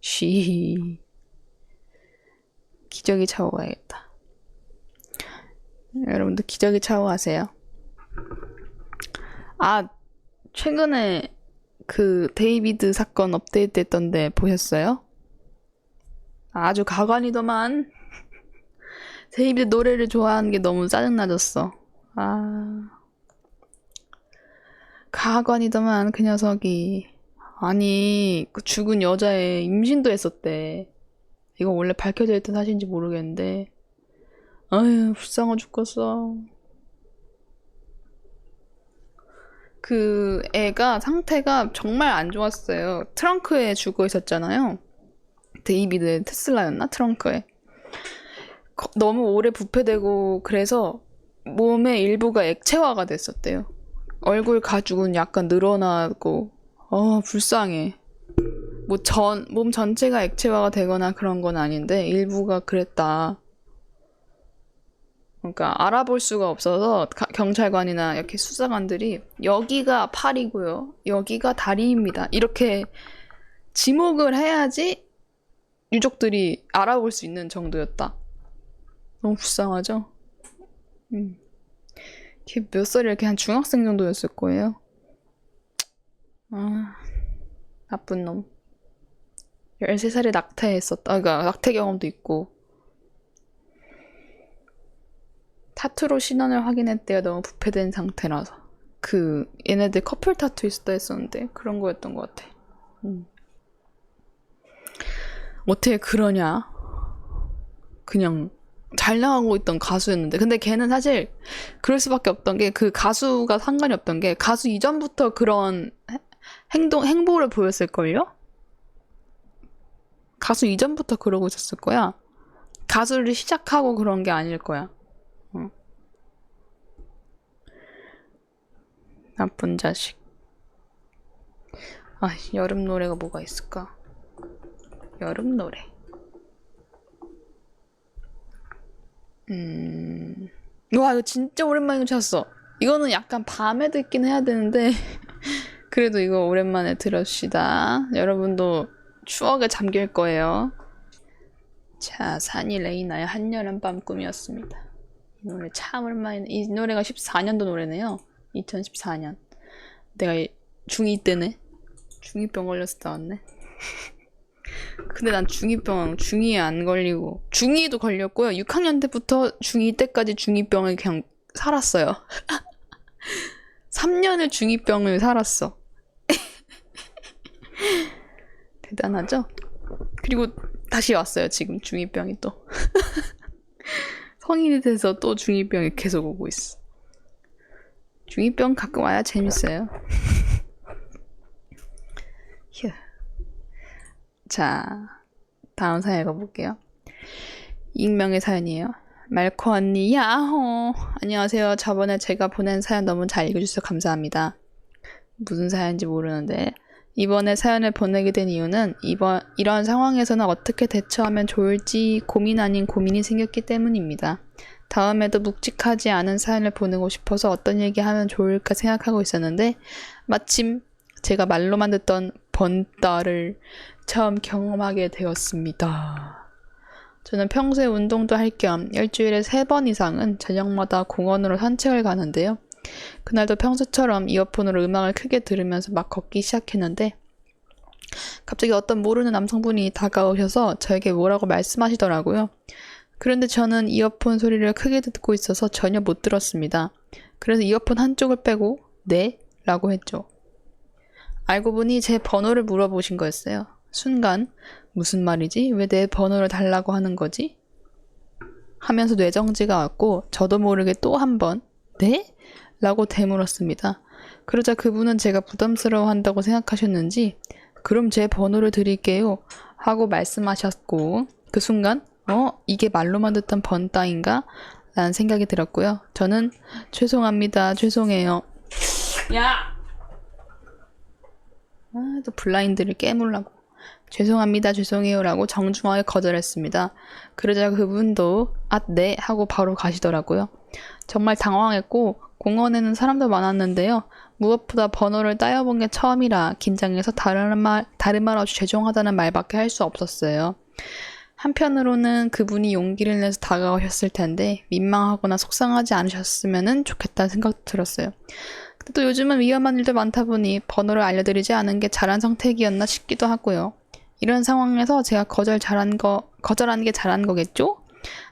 쉬. 기저귀 차고 가야겠다. 여러분도 기저귀 차고 가세요. 아, 최근에 그 데이비드 사건 업데이트 했던데 보셨어요? 아주 가관이더만. 데이비드 노래를 좋아하는 게 너무 짜증나졌어. 아, 가관이더만 그 녀석이. 아니, 그 죽은 여자애 임신도 했었대. 이거 원래 밝혀져 있던 사실인지 모르겠는데 아유, 불쌍해 죽겠어. 그 애가 상태가 정말 안 좋았어요. 트렁크에 죽어 있었잖아요. 데이비드의 테슬라였나? 트렁크에. 너무 오래 부패되고 그래서 몸의 일부가 액체화가 됐었대요. 얼굴 가죽은 약간 늘어나고 불쌍해. 몸 전체가 액체화가 되거나 그런 건 아닌데 일부가 그랬다. 그러니까 알아볼 수가 없어서 경찰관이나 이렇게 수사관들이 여기가 팔이고요. 여기가 다리입니다. 이렇게 지목을 해야지 유족들이 알아볼 수 있는 정도였다. 너무 불쌍하죠? 걔 몇 살이야? 걔 한 중학생 정도였을 거예요. 아, 나쁜 놈. 13살에 낙태했었다. 그러니까 낙태 경험도 있고. 타투로 신원을 확인했대요. 너무 부패된 상태라서. 얘네들 커플 타투 있었다 했었는데 그런 거였던 것 같아. 어떻게 그러냐? 그냥 잘 나가고 있던 가수였는데. 근데 걔는 사실 그럴 수밖에 없던 게 그 가수가 상관이 없던 게 가수 이전부터 그런 행보를 보였을걸요? 가수 이전부터 그러고 있었을 거야. 가수를 시작하고 그런 게 아닐 거야. 나쁜 자식. 아, 여름 노래가 뭐가 있을까? 여름 노래. 와, 이거 진짜 오랜만에 찾았어. 이거는 약간 밤에 듣긴 해야 되는데 그래도 이거 오랜만에 들읍시다. 여러분도 추억에 잠길 거예요. 자, 산이 레이나의 한여름 밤 꿈이었습니다. 이 노래 참 오랜만이네. 이 노래가 14년도 노래네요. 2014년. 내가 중2 때네. 중2병 걸려서 나왔네. 근데 난 중2에 안 걸리고 중2에도 걸렸고요. 6학년 때부터 중2 때까지 중2병을 그냥 살았어요. 3년을 중2병을 살았어. 대단하죠? 그리고 다시 왔어요. 지금 중2병이 또. 성인이 돼서 또 중2병이 계속 오고 있어. 중2병 가끔 와야 재밌어요. 휴. 자, 다음 사연 읽어볼게요. 익명의 사연이에요. 말코 언니, 야호! 안녕하세요. 저번에 제가 보낸 사연 너무 잘 읽어주셔서 감사합니다. 무슨 사연인지 모르는데 이번에 사연을 보내게 된 이유는 이런 상황에서는 어떻게 대처하면 좋을지 고민 아닌 고민이 생겼기 때문입니다. 다음에도 묵직하지 않은 사연을 보내고 싶어서 어떤 얘기하면 좋을까 생각하고 있었는데 마침 제가 말로만 듣던 번따를 처음 경험하게 되었습니다. 저는 평소에 운동도 할 겸 일주일에 3번 이상은 저녁마다 공원으로 산책을 가는데요. 그날도 평소처럼 이어폰으로 음악을 크게 들으면서 막 걷기 시작했는데 갑자기 어떤 모르는 남성분이 다가오셔서 저에게 뭐라고 말씀하시더라고요. 그런데 저는 이어폰 소리를 크게 듣고 있어서 전혀 못 들었습니다. 그래서 이어폰 한쪽을 빼고 네? 라고 했죠. 알고 보니 제 번호를 물어보신 거였어요. 순간 무슨 말이지? 왜 내 번호를 달라고 하는 거지? 하면서 뇌정지가 왔고 저도 모르게 또 한 번 네? 라고 되물었습니다. 그러자 그분은 제가 부담스러워한다고 생각하셨는지 그럼 제 번호를 드릴게요 하고 말씀하셨고 그 순간 이게 말로만 듣던 번따인가? 라는 생각이 들었고요. 저는 죄송합니다. 죄송해요. 야! 또 블라인드를 깨물라고. 죄송합니다. 죄송해요 라고 정중하게 거절했습니다. 그러자 그분도 네 하고 바로 가시더라고요. 정말 당황했고 공원에는 사람도 많았는데요. 무엇보다 번호를 따여본 게 처음이라 긴장해서 다른 말 없이 죄송하다는 말밖에 할 수 없었어요. 한편으로는 그분이 용기를 내서 다가오셨을 텐데 민망하거나 속상하지 않으셨으면 좋겠다는 생각도 들었어요. 근데 또 요즘은 위험한 일도 많다 보니 번호를 알려드리지 않은 게 잘한 선택이었나 싶기도 하고요. 이런 상황에서 제가 거절하는 게 잘한 거겠죠?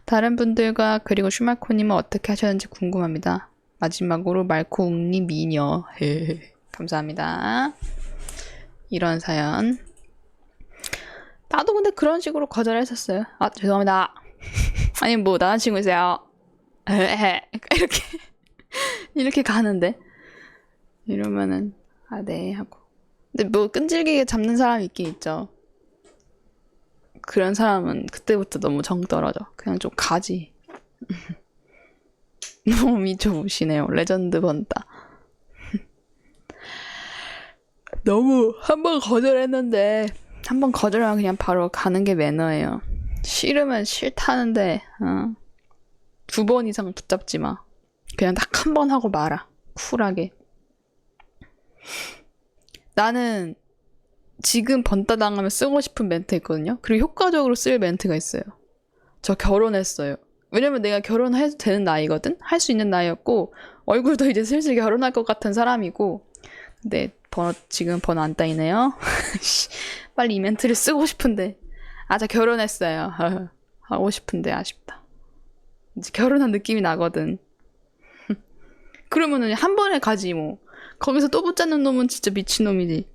다른 분들과 그리고 슈마코님은 어떻게 하셨는지 궁금합니다. 마지막으로 말코 웅니 미녀. 감사합니다. 이런 사연. 나도 근데 그런 식으로 거절했었어요. 죄송합니다. 아니 뭐 남자친구 있어요. 이렇게 가는데 이러면은 네 하고. 근데 뭐 끈질기게 잡는 사람이 있긴 있죠. 그런 사람은 그때부터 너무 정 떨어져. 그냥 좀 가지. 너무 미쳐보시네요. 레전드 번따. 너무 한 번 거절했는데 한 번 거절하면 그냥 바로 가는 게 매너예요. 싫으면 싫다는데 2번 이상 붙잡지 마. 그냥 딱 한 번 하고 말아. 쿨하게. 나는 지금 번따 당하면 쓰고 싶은 멘트 있거든요. 그리고 효과적으로 쓸 멘트가 있어요. 저 결혼했어요. 왜냐면 내가 결혼해도 되는 나이거든? 할 수 있는 나이였고, 얼굴도 이제 슬슬 결혼할 것 같은 사람이고, 근데 지금 번호 안 따이네요. 빨리 이 멘트를 쓰고 싶은데. 저 결혼했어요. 하고 싶은데 아쉽다. 이제 결혼한 느낌이 나거든. 그러면은 한 번에 가지 뭐. 거기서 또 붙잡는 놈은 진짜 미친놈이지.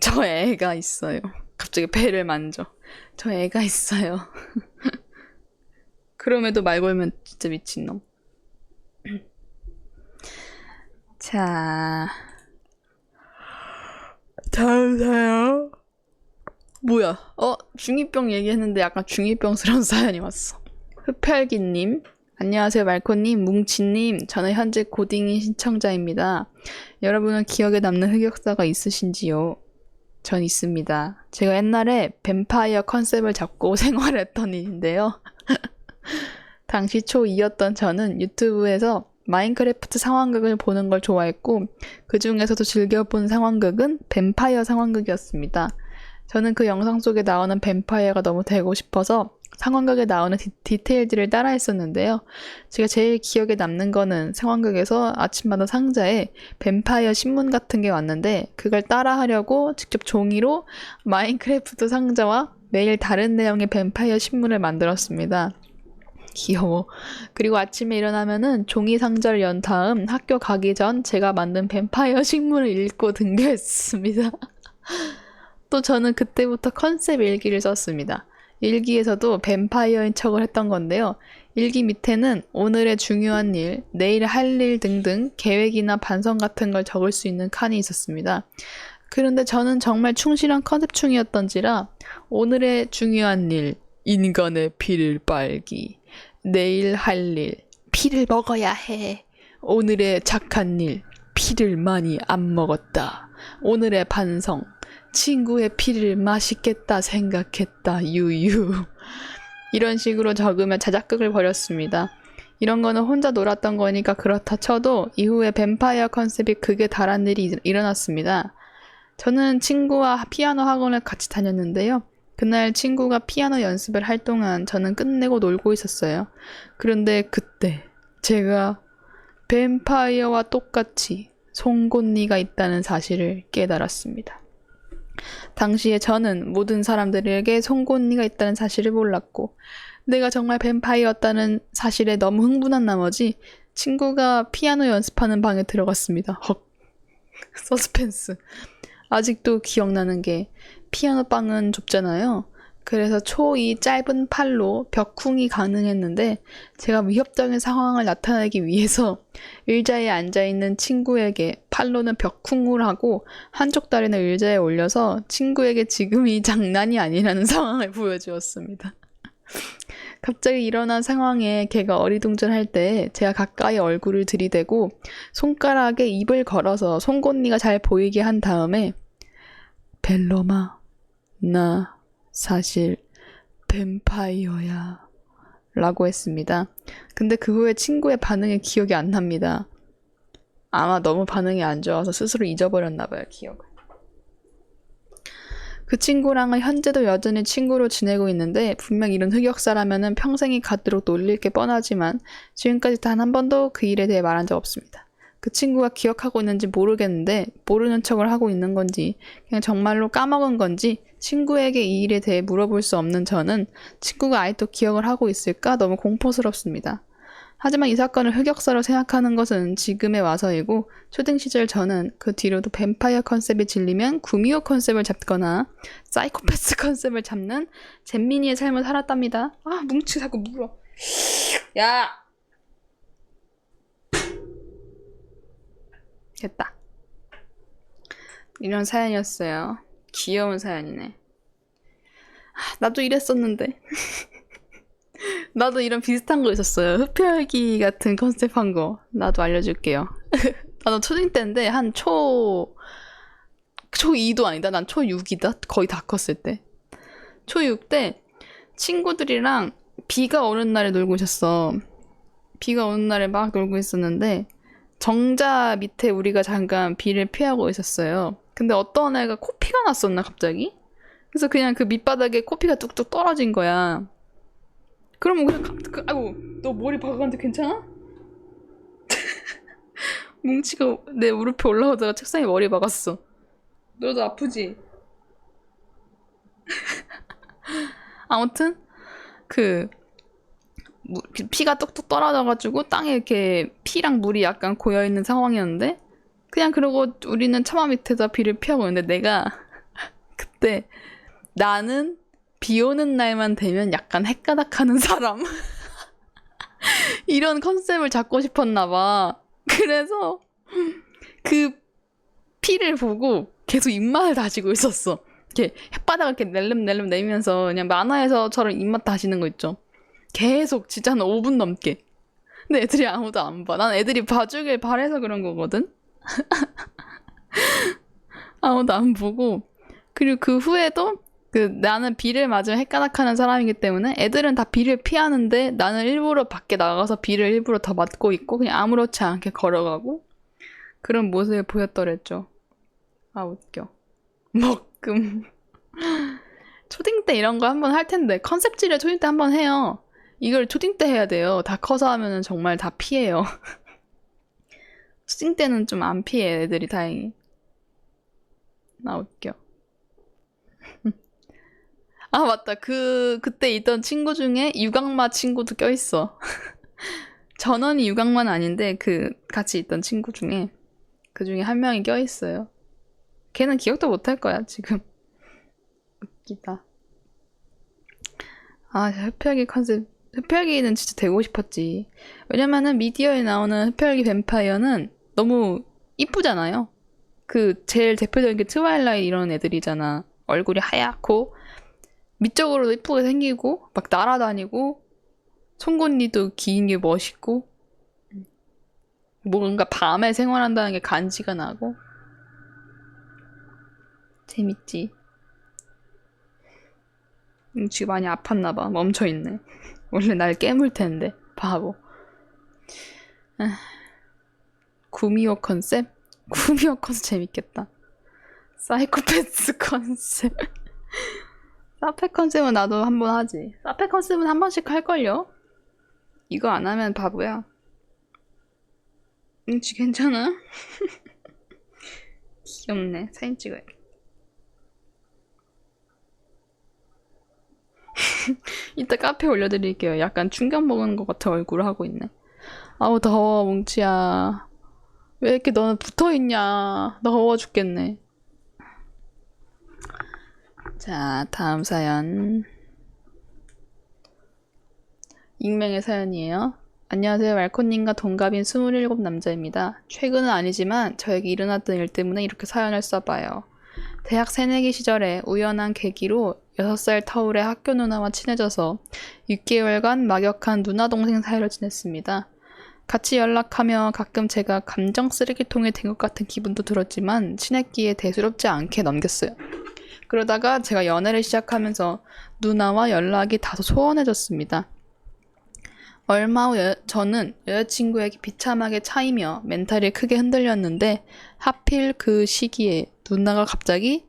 저 애가 있어요. 갑자기 배를 만져. 저 애가 있어요. 그럼에도 말 걸면 진짜 미친놈. 자, 다음 사연. 뭐야? 중2병 얘기했는데 약간 중2병스러운 사연이 왔어. 흡혈기님, 안녕하세요 말코님, 뭉치님. 저는 현재 고딩인 신청자입니다. 여러분은 기억에 남는 흑역사가 있으신지요? 전 있습니다. 제가 옛날에 뱀파이어 컨셉을 잡고 생활했던 일인데요. 당시 초2였던 저는 유튜브에서 마인크래프트 상황극을 보는 걸 좋아했고 그 중에서도 즐겨본 상황극은 뱀파이어 상황극이었습니다. 저는 그 영상 속에 나오는 뱀파이어가 너무 되고 싶어서 상황극에 나오는 디테일들을 따라했었는데요. 제가 제일 기억에 남는 거는 상황극에서 아침마다 상자에 뱀파이어 신문 같은 게 왔는데 그걸 따라하려고 직접 종이로 마인크래프트 상자와 매일 다른 내용의 뱀파이어 신문을 만들었습니다. 귀여워. 그리고 아침에 일어나면은 종이 상자를 연 다음 학교 가기 전 제가 만든 뱀파이어 신문을 읽고 등교했습니다. 또 저는 그때부터 컨셉 일기를 썼습니다. 일기에서도 뱀파이어인 척을 했던 건데요. 일기 밑에는 오늘의 중요한 일, 내일 할 일 등등 계획이나 반성 같은 걸 적을 수 있는 칸이 있었습니다. 그런데 저는 정말 충실한 컨셉충이었던지라 오늘의 중요한 일, 인간의 피를 빨기, 내일 할 일, 피를 먹어야 해. 오늘의 착한 일, 피를 많이 안 먹었다. 오늘의 반성, 친구의 피를 맛있겠다 생각했다. 유유. 이런 식으로 적으며 자작극을 벌였습니다. 이런 거는 혼자 놀았던 거니까 그렇다 쳐도 이후에 뱀파이어 컨셉이 극에 달한 일이 일어났습니다. 저는 친구와 피아노 학원을 같이 다녔는데요. 그날 친구가 피아노 연습을 할 동안 저는 끝내고 놀고 있었어요. 그런데 그때 제가 뱀파이어와 똑같이 송곳니가 있다는 사실을 깨달았습니다. 당시에 저는 모든 사람들에게 송곳니가 있다는 사실을 몰랐고 내가 정말 뱀파이어였다는 사실에 너무 흥분한 나머지 친구가 피아노 연습하는 방에 들어갔습니다. 헉. 서스펜스. 아직도 기억나는 게 피아노 방은 좁잖아요. 그래서 초2 짧은 팔로 벽쿵이 가능했는데 제가 위협적인 상황을 나타내기 위해서 의자에 앉아있는 친구에게 팔로는 벽쿵을 하고 한쪽 다리는 의자에 올려서 친구에게 지금이 장난이 아니라는 상황을 보여주었습니다. 갑자기 일어난 상황에 걔가 어리둥절할 때 제가 가까이 얼굴을 들이대고 손가락에 입을 걸어서 송곳니가 잘 보이게 한 다음에 벨로마, 나 사실 뱀파이어야 라고 했습니다. 근데 그 후에 친구의 반응이 기억이 안 납니다. 아마 너무 반응이 안 좋아서 스스로 잊어버렸나 봐요, 기억을. 그 친구랑은 현재도 여전히 친구로 지내고 있는데 분명 이런 흑역사라면은 평생이 가도록 놀릴 게 뻔하지만 지금까지 단 한 번도 그 일에 대해 말한 적 없습니다. 그 친구가 기억하고 있는지 모르겠는데 모르는 척을 하고 있는 건지 그냥 정말로 까먹은 건지 친구에게 이 일에 대해 물어볼 수 없는 저는 친구가 아직도 기억을 하고 있을까 너무 공포스럽습니다. 하지만 이 사건을 흑역사로 생각하는 것은 지금에 와서이고 초등 시절 저는 그 뒤로도 뱀파이어 컨셉이 질리면 구미호 컨셉을 잡거나 사이코패스 컨셉을 잡는 잼민이의 삶을 살았답니다. 뭉치 자꾸 물어. 야! 됐다. 이런 사연이었어요. 귀여운 사연이네. 나도 이랬었는데. 나도 이런 비슷한 거 있었어요. 흡혈귀 같은 컨셉 한 거. 나도 알려줄게요. 나도 초딩 때인데 한 초2도 아니다. 난 초6이다. 거의 다 컸을 때. 초6 때 친구들이랑 비가 오는 날에 놀고 있었어. 비가 오는 날에 막 놀고 있었는데 정자 밑에 우리가 잠깐 비를 피하고 있었어요. 근데 어떤 애가 코피가 났었나 갑자기? 그래서 그냥 그 밑바닥에 코피가 뚝뚝 떨어진 거야. 그러면 그냥 아이고 너 머리 박았는데 괜찮아? 뭉치가 내 무릎에 올라오다가 책상에 머리 박았어. 너도 아프지? 아무튼 그 피가 뚝뚝 떨어져가지고 땅에 이렇게 피랑 물이 약간 고여있는 상황이었는데 그냥 그러고 우리는 처마 밑에다 비를 피하고 있는데 내가 그때 나는 비 오는 날만 되면 약간 헷가닥하는 사람 이런 컨셉을 잡고 싶었나 봐. 그래서 그 피를 보고 계속 입맛을 다지고 있었어. 이렇게 혓바닥을 이렇게 낼름낼름 내면서 그냥 만화에서처럼 입맛 다시는 거 있죠. 계속 진짜 한 5분 넘게. 근데 애들이 아무도 안 봐. 난 애들이 봐주길 바래서 그런 거거든. 아무도 안 보고. 그리고 그 후에도 나는 비를 맞으면 헷가닥하는 사람이기 때문에 애들은 다 비를 피하는데 나는 일부러 밖에 나가서 비를 일부러 더 맞고 있고 그냥 아무렇지 않게 걸어가고 그런 모습을 보였더랬죠. 아 웃겨. 먹금. 초딩 때 이런 거 한번 할 텐데 컨셉지를 초딩 때 한번 해요. 이걸 초딩 때 해야 돼요. 다 커서 하면은 정말 다 피해요. 초딩 때는 좀 안 피해 애들이 다행히. 나 웃겨. 아 맞다. 그때 있던 친구 중에 유강마 친구도 껴있어. 전원이 유강마는 아닌데 같이 있던 친구 중에 그 중에 한 명이 껴있어요. 걔는 기억도 못할 거야 지금. 웃기다. 아 흡혈귀 컨셉. 흡혈귀는 진짜 되고 싶었지. 왜냐면은 미디어에 나오는 흡혈귀 뱀파이어는 너무 이쁘잖아요. 제일 대표적인 게 트와일라이트 이런 애들이잖아. 얼굴이 하얗고 미적으로도 이쁘게 생기고 막 날아다니고 송곳니도 긴 게 멋있고 뭔가 밤에 생활한다는 게 간지가 나고 재밌지. 지금 많이 아팠나봐. 멈춰있네. 원래 날 깨물 텐데 바보. 구미호 컨셉? 구미호 컨셉 재밌겠다. 사이코패스 컨셉. 사페 컨셉은 나도 한번 하지. 사페 컨셉은 한 번씩 할걸요? 이거 안 하면 바보야. 지 괜찮아? 귀엽네. 사진 찍어야겠다. 이따 카페에 올려드릴게요. 약간 충격 먹은 것 같은 얼굴을 하고 있네. 아우 더워 뭉치야. 왜 이렇게 너는 붙어있냐. 더워 죽겠네. 자 다음 사연. 익명의 사연이에요. 안녕하세요. 말코님과 동갑인 27 남자입니다. 최근은 아니지만 저에게 일어났던 일 때문에 이렇게 사연을 써봐요. 대학 새내기 시절에 우연한 계기로 6살 터울의 학교 누나와 친해져서 6개월간 막역한 누나 동생 사이로 지냈습니다. 같이 연락하며 가끔 제가 감정 쓰레기통에 된 것 같은 기분도 들었지만 친했기에 대수롭지 않게 넘겼어요. 그러다가 제가 연애를 시작하면서 누나와 연락이 다소 소원해졌습니다. 얼마 후 저는 여자친구에게 비참하게 차이며 멘탈이 크게 흔들렸는데 하필 그 시기에 누나가 갑자기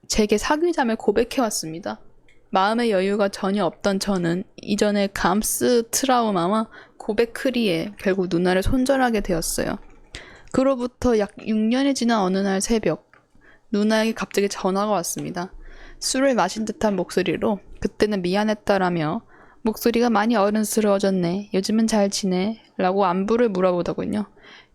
제게 사귀자며 고백해왔습니다. 마음의 여유가 전혀 없던 저는 이전에 감스 트라우마와 고백 크리에 결국 누나를 손절하게 되었어요. 그로부터 약 6년이 지난 어느 날 새벽 누나에게 갑자기 전화가 왔습니다. 술을 마신 듯한 목소리로 그때는 미안했다라며 목소리가 많이 어른스러워졌네. 요즘은 잘 지내? 라고 안부를 물어보더군요.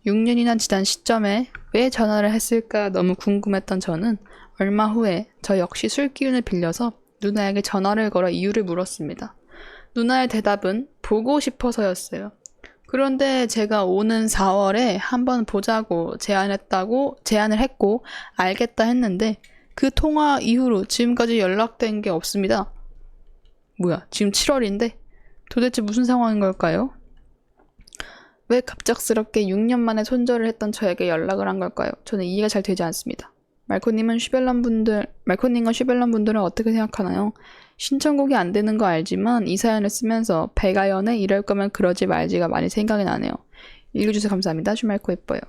6년이나 지난 시점에 왜 전화를 했을까 너무 궁금했던 저는 얼마 후에 저 역시 술 기운을 빌려서 누나에게 전화를 걸어 이유를 물었습니다. 누나의 대답은 보고 싶어서였어요. 그런데 제가 오는 4월에 한번 보자고 제안을 했고 알겠다 했는데 그 통화 이후로 지금까지 연락된 게 없습니다. 뭐야, 지금 7월인데? 도대체 무슨 상황인 걸까요? 왜 갑작스럽게 6년 만에 손절을 했던 저에게 연락을 한 걸까요? 저는 이해가 잘 되지 않습니다. 말코님과 슈벨런 분들은 어떻게 생각하나요? 신청곡이 안 되는 거 알지만 이 사연을 쓰면서 배가 연애 이럴 거면 그러지 말지가 많이 생각이 나네요. 읽어주셔서 감사합니다. 슈말코 예뻐요.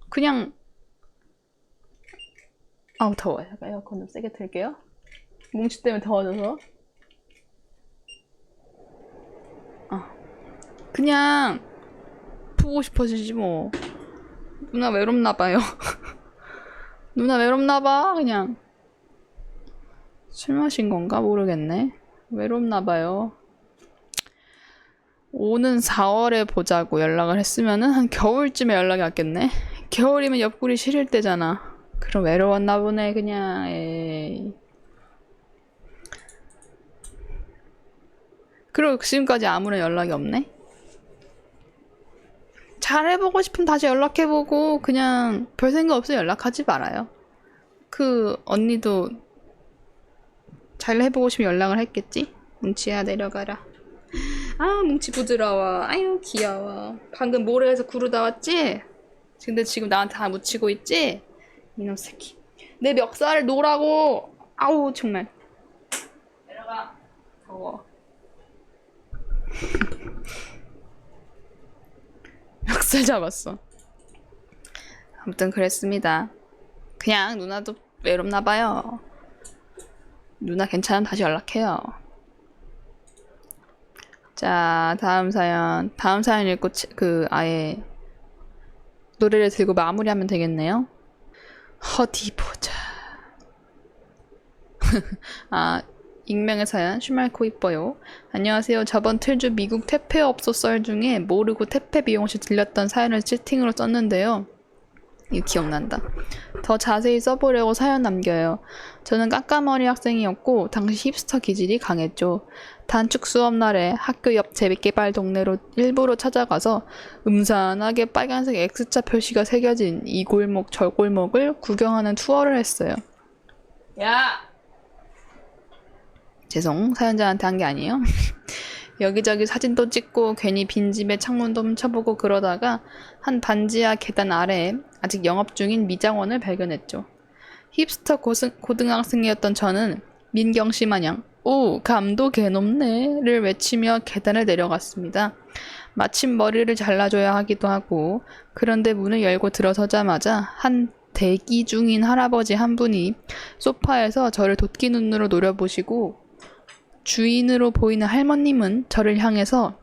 그냥 아우 더워요. 잠깐 에어컨 좀 세게 틀게요. 뭉치 때문에 더워져서. 그냥 보고 싶어지지 뭐. 누나 외롭나봐요. 누나 외롭나봐. 그냥 술 마신 건가 모르겠네. 외롭나봐요. 오는 4월에 보자고 연락을 했으면은 한 겨울쯤에 연락이 왔겠네. 겨울이면 옆구리 시릴 때잖아. 그럼 외로웠나 보네 그냥. 에이. 그리고 지금까지 아무런 연락이 없네. 잘해보고 싶으면 다시 연락해보고 그냥 별 생각 없으면 연락하지 말아요. 그 언니도 잘 해보고 싶으면 연락을 했겠지? 뭉치야 내려가라. 아 뭉치 부드러워. 아유 귀여워. 방금 모래에서 구르다 왔지? 근데 지금 나한테 다 묻히고 있지? 이놈 새끼. 내 멱살을 놓으라고. 아우 정말. 내려가. 더워. 멱살 잡았어. 아무튼 그랬습니다. 그냥 누나도 외롭나봐요. 누나 괜찮으면 다시 연락해요. 자 다음 사연. 다음 사연 읽고 아예 노래를 들고 마무리하면 되겠네요. 어디 보자. 아 익명의 사연. 슈말코 이뻐요. 안녕하세요. 저번 틀주 미국 퇴폐업소 썰 중에 모르고 퇴폐 미용실 들렸던 사연을 채팅으로 썼는데요. 이거 기억난다. 더 자세히 써보려고 사연 남겨요. 저는 까까머리 학생이었고 당시 힙스터 기질이 강했죠. 단축 수업날에 학교 옆 재개발 동네로 일부러 찾아가서 음산하게 빨간색 X자 표시가 새겨진 이 골목 저 골목을 구경하는 투어를 했어요. 야! 죄송, 사연자한테 한 게 아니에요. 여기저기 사진도 찍고 괜히 빈집에 창문도 훔쳐보고 그러다가 한 반지하 계단 아래에 아직 영업 중인 미장원을 발견했죠. 힙스터 고등학생이었던 저는 민경씨 마냥 오 감도 개높네를 외치며 계단을 내려갔습니다. 마침 머리를 잘라줘야 하기도 하고 그런데 문을 열고 들어서자마자 한 대기 중인 할아버지 한 분이 소파에서 저를 돋기 눈으로 노려보시고 주인으로 보이는 할머님은 저를 향해서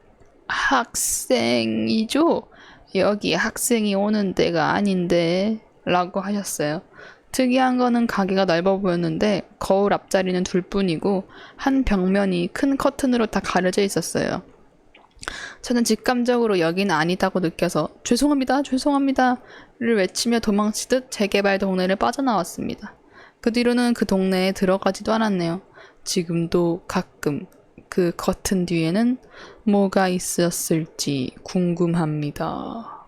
학생이죠? 여기 학생이 오는 데가 아닌데 라고 하셨어요. 특이한 거는 가게가 넓어 보였는데 거울 앞자리는 둘뿐이고 한 벽면이 큰 커튼으로 다 가려져 있었어요. 저는 직감적으로 여기는 아니다고 느껴서 죄송합니다 죄송합니다를 외치며 도망치듯 재개발 동네를 빠져나왔습니다. 그 뒤로는 그 동네에 들어가지도 않았네요. 지금도 가끔 그 커튼 뒤에는 뭐가 있었을지 궁금합니다.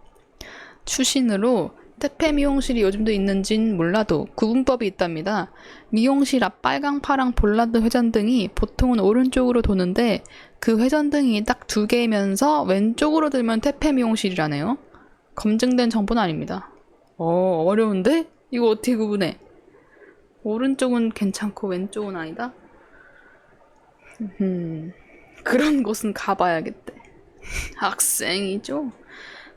추신으로 퇴폐 미용실이 요즘도 있는진 몰라도 구분법이 있답니다. 미용실 앞 빨강, 파랑, 볼라드 회전등이 보통은 오른쪽으로 도는데 그 회전등이 딱 2개면서 왼쪽으로 들면 퇴폐 미용실이라네요. 검증된 정보는 아닙니다. 어려운데? 이거 어떻게 구분해? 오른쪽은 괜찮고 왼쪽은 아니다? 그런 곳은 가봐야겠대. 학생이죠?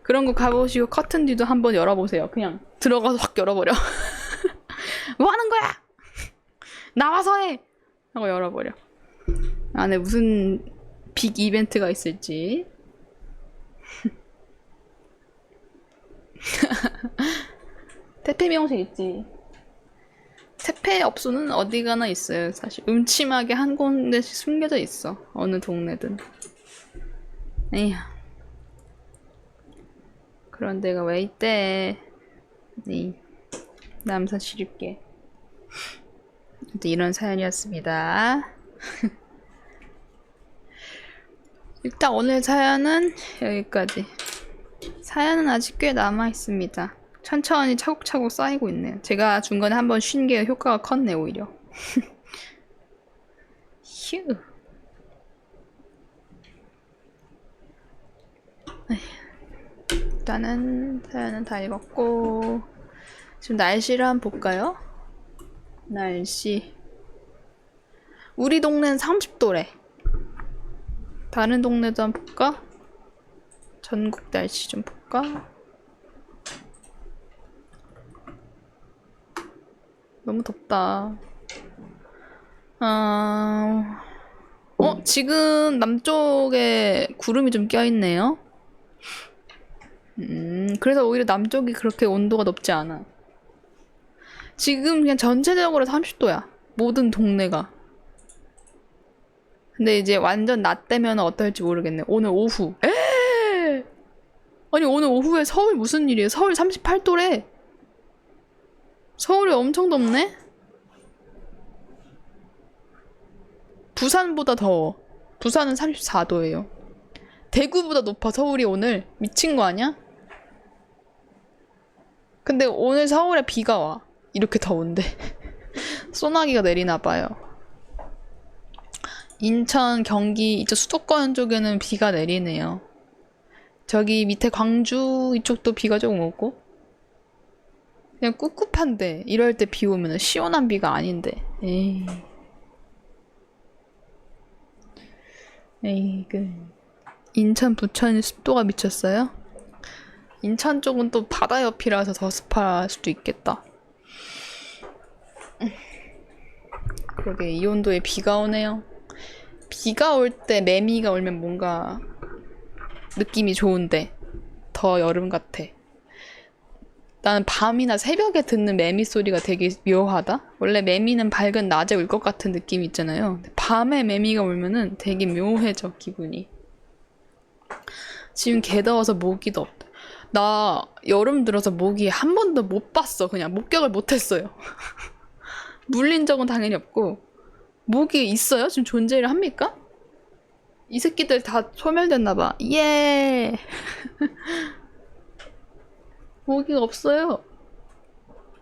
그런 거 가보시고 커튼 뒤도 한번 열어보세요. 그냥 들어가서 확 열어버려. 뭐 하는 거야? 나와서 해! 하고 열어버려. 안에 무슨 빅 이벤트가 있을지. 퇴폐 미용실 있지. 퇴폐 업소는 어디 가나 있어요. 사실 음침하게 한 군데씩 숨겨져 있어. 어느 동네든. 에휴. 그런 데가 왜 있대. 네. 남사 시립게. 이런 사연이었습니다. 일단 오늘 사연은 여기까지. 사연은 아직 꽤 남아있습니다. 천천히 차곡차곡 쌓이고 있네요. 제가 중간에 한번 쉰 게 효과가 컸네 오히려. 휴. 일단은 사연은 다 읽었고 지금 날씨를 한번 볼까요? 날씨 우리 동네는 30도래. 다른 동네도 한번 볼까? 전국 날씨 좀 볼까? 볼까? 너무 덥다. 지금 남쪽에 구름이 좀 껴있네요. 그래서 오히려 남쪽이 그렇게 온도가 높지 않아. 지금 그냥 전체적으로 30도야. 모든 동네가. 근데 이제 완전 낮 되면 어떨지 모르겠네. 오늘 오후. 아니 오늘 오후에 서울 무슨 일이에요? 서울 38도래. 서울이 엄청 덥네? 부산보다 더워. 부산은 34도예요. 대구보다 높아 서울이 오늘. 미친 거 아니야? 근데 오늘 서울에 비가 와. 이렇게 더운데. 소나기가 내리나 봐요. 인천, 경기 이쪽 수도권 쪽에는 비가 내리네요. 저기 밑에 광주 이쪽도 비가 조금 오고. 그냥 꿉꿉한데 이럴 때 비 오면 시원한 비가 아닌데. 에이그. 인천, 부천 습도가 미쳤어요? 인천 쪽은 또 바다 옆이라서 더 습할 수도 있겠다. 그러게 이 온도에 비가 오네요. 비가 올 때 매미가 울면 뭔가 느낌이 좋은데 더 여름 같아. 나는 밤이나 새벽에 듣는 매미 소리가 되게 묘하다. 원래 매미는 밝은 낮에 울 것 같은 느낌이 있잖아요. 근데 밤에 매미가 울면은 되게 묘해져 기분이. 지금 개 더워서 모기도 없다. 나 여름 들어서 모기 한 번도 못 봤어. 그냥 목격을 못 했어요. 물린 적은 당연히 없고. 모기 있어요? 지금 존재를 합니까? 이 새끼들 다 소멸됐나봐. 예. 모기가 없어요.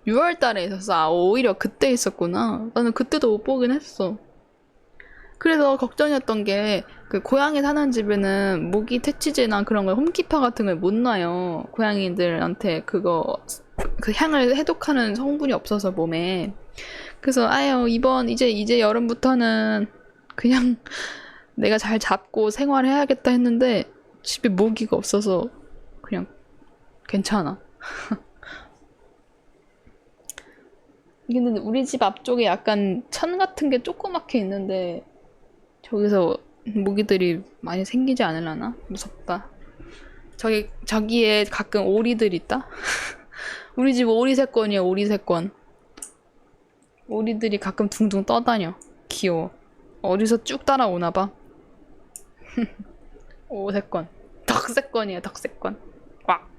6월 달에 있었어. 아, 오히려 그때 있었구나. 나는 그때도 못 보긴 했어. 그래서 걱정이었던 게, 그 고양이 사는 집에는 모기 퇴치제나 그런 걸 홈키파 같은 걸 못 놔요. 고양이들한테 그거, 그 향을 해독하는 성분이 없어서 몸에. 그래서, 아유, 이제 여름부터는 그냥 내가 잘 잡고 생활해야겠다 했는데, 집에 모기가 없어서 그냥 괜찮아. 근데 우리 집 앞쪽에 약간 천 같은 게 조그맣게 있는데 저기서 모기들이 많이 생기지 않으려나? 무섭다. 저기에 가끔 오리들 있다? 우리 집 오리새권이야, 오리새권. 오리들이 가끔 둥둥 떠다녀. 귀여워. 어디서 쭉 따라오나봐. 오새권. 덕새권이야, 덕새권. 꽉.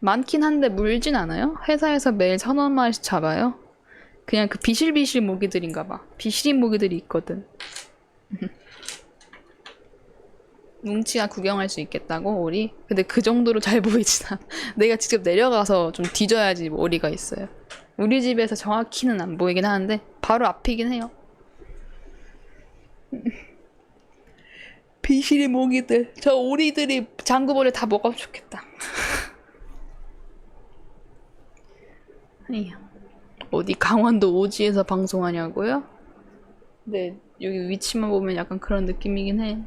많긴 한데 물진 않아요? 회사에서 매일 1,000원만씩 잡아요? 그냥 그 비실비실 모기들인가봐. 비실인 모기들이 있거든. 뭉치가 구경할 수 있겠다고, 오리? 근데 그 정도로 잘 보이진 않아. 내가 직접 내려가서 좀 뒤져야지 오리가 있어요. 우리 집에서 정확히는 안 보이긴 하는데 바로 앞이긴 해요. 비실이 모기들. 저 오리들이 장구벌레 다 먹어도 좋겠다. 아니, 어디 강원도 오지에서 방송하냐고요? 근데 여기 위치만 보면 약간 그런 느낌이긴 해.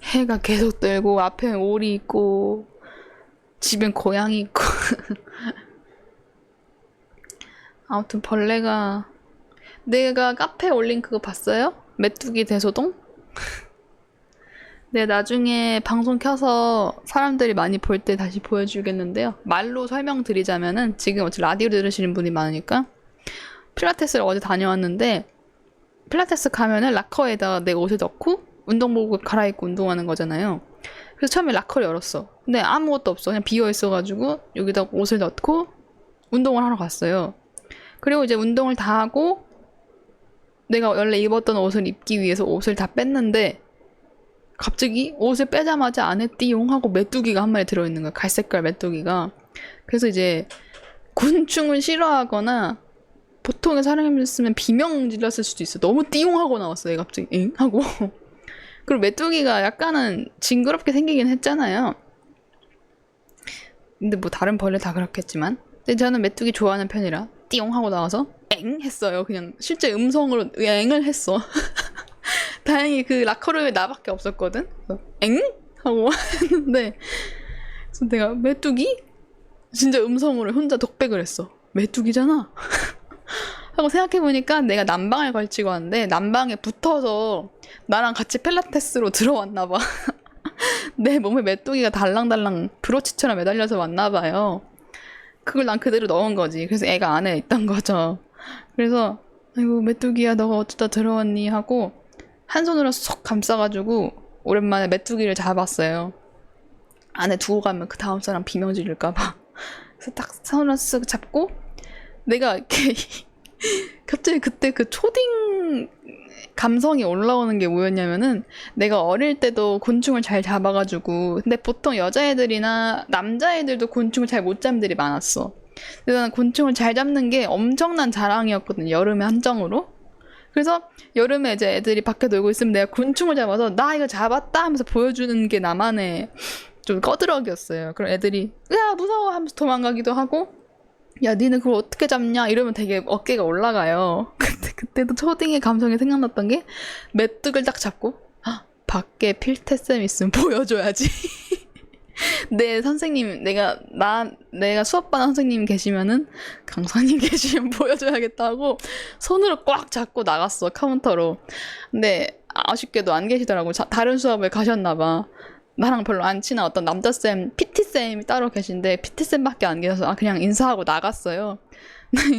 해가 계속 들고 앞에 오리 있고 집엔 고양이 있고. 아무튼 벌레가. 내가 카페에 올린 그거 봤어요? 메뚜기 대소동? 네, 나중에 방송 켜서 사람들이 많이 볼 때 다시 보여주겠는데요. 말로 설명드리자면은, 지금 어차피 라디오 들으시는 분이 많으니까, 필라테스를 어제 다녀왔는데, 필라테스 가면은 락커에다가 내 옷을 넣고 운동복을 갈아입고 운동하는 거잖아요. 그래서 처음에 락커를 열었어. 근데 아무것도 없어. 그냥 비어 있어가지고 여기다 옷을 넣고 운동을 하러 갔어요. 그리고 이제 운동을 다 하고 내가 원래 입었던 옷을 입기 위해서 옷을 다 뺐는데, 갑자기 옷을 빼자마자 안에 띠용 하고 메뚜기가 한 마리 들어있는 거야. 갈색깔 메뚜기가. 그래서 이제 곤충을 싫어하거나 보통의 사람이었으면 비명 질렀을 수도 있어. 너무 띠용 하고 나왔어. 얘 갑자기 엥? 하고. 그리고 메뚜기가 약간은 징그럽게 생기긴 했잖아요. 근데 뭐 다른 벌레 다 그렇겠지만. 근데 저는 메뚜기 좋아하는 편이라 띠용 하고 나와서 엥? 했어요. 그냥 실제 음성으로 엥을 했어. 다행히 그 락커룸에 나밖에 없었거든. 엥? 하고 했는데, 그래서 내가 메뚜기? 진짜 음성으로 혼자 독백을 했어. 메뚜기잖아. 하고 생각해보니까 내가 난방을 걸치고 왔는데 난방에 붙어서 나랑 같이 필라테스로 들어왔나봐. 내 몸에 메뚜기가 달랑달랑 브로치처럼 매달려서 왔나봐요. 그걸 난 그대로 넣은 거지. 그래서 애가 안에 있던 거죠. 그래서 아이고 메뚜기야 너가 어쩌다 들어왔니 하고 한 손으로 쏙 감싸가지고 오랜만에 메뚜기를 잡았어요. 안에 두고 가면 그 다음 사람 비명 지를까봐. 그래서 딱 손으로 쓱 잡고 내가 이렇게 갑자기 그때 그 초딩 감성이 올라오는 게 뭐였냐면은 내가 어릴 때도 곤충을 잘 잡아가지고 근데 보통 여자애들이나 남자애들도 곤충을 잘 못 잡는 애들이 많았어. 근데 나는 곤충을 잘 잡는 게 엄청난 자랑이었거든. 여름에 한정으로. 그래서 여름에 이제 애들이 밖에 놀고 있으면 내가 곤충을 잡아서 나 이거 잡았다 하면서 보여주는 게 나만의 좀 꺼드럭이었어요. 그럼 애들이 야 무서워 하면서 도망가기도 하고 야 니는 그걸 어떻게 잡냐 이러면 되게 어깨가 올라가요. 그때도 초딩의 감성이 생각났던 게 메뚜기를 딱 잡고 밖에 필태쌤 있으면 보여줘야지. 내 선생님 내가 수업받은 선생님 계시면은 강사님 계시면 보여줘야겠다 하고 손으로 꽉 잡고 나갔어 카운터로. 근데 아쉽게도 안 계시더라고. 다른 수업을 가셨나봐. 나랑 별로 안 친한 어떤 남자쌤, PT쌤이 따로 계신데 PT쌤밖에 안 계셔서 그냥 인사하고 나갔어요.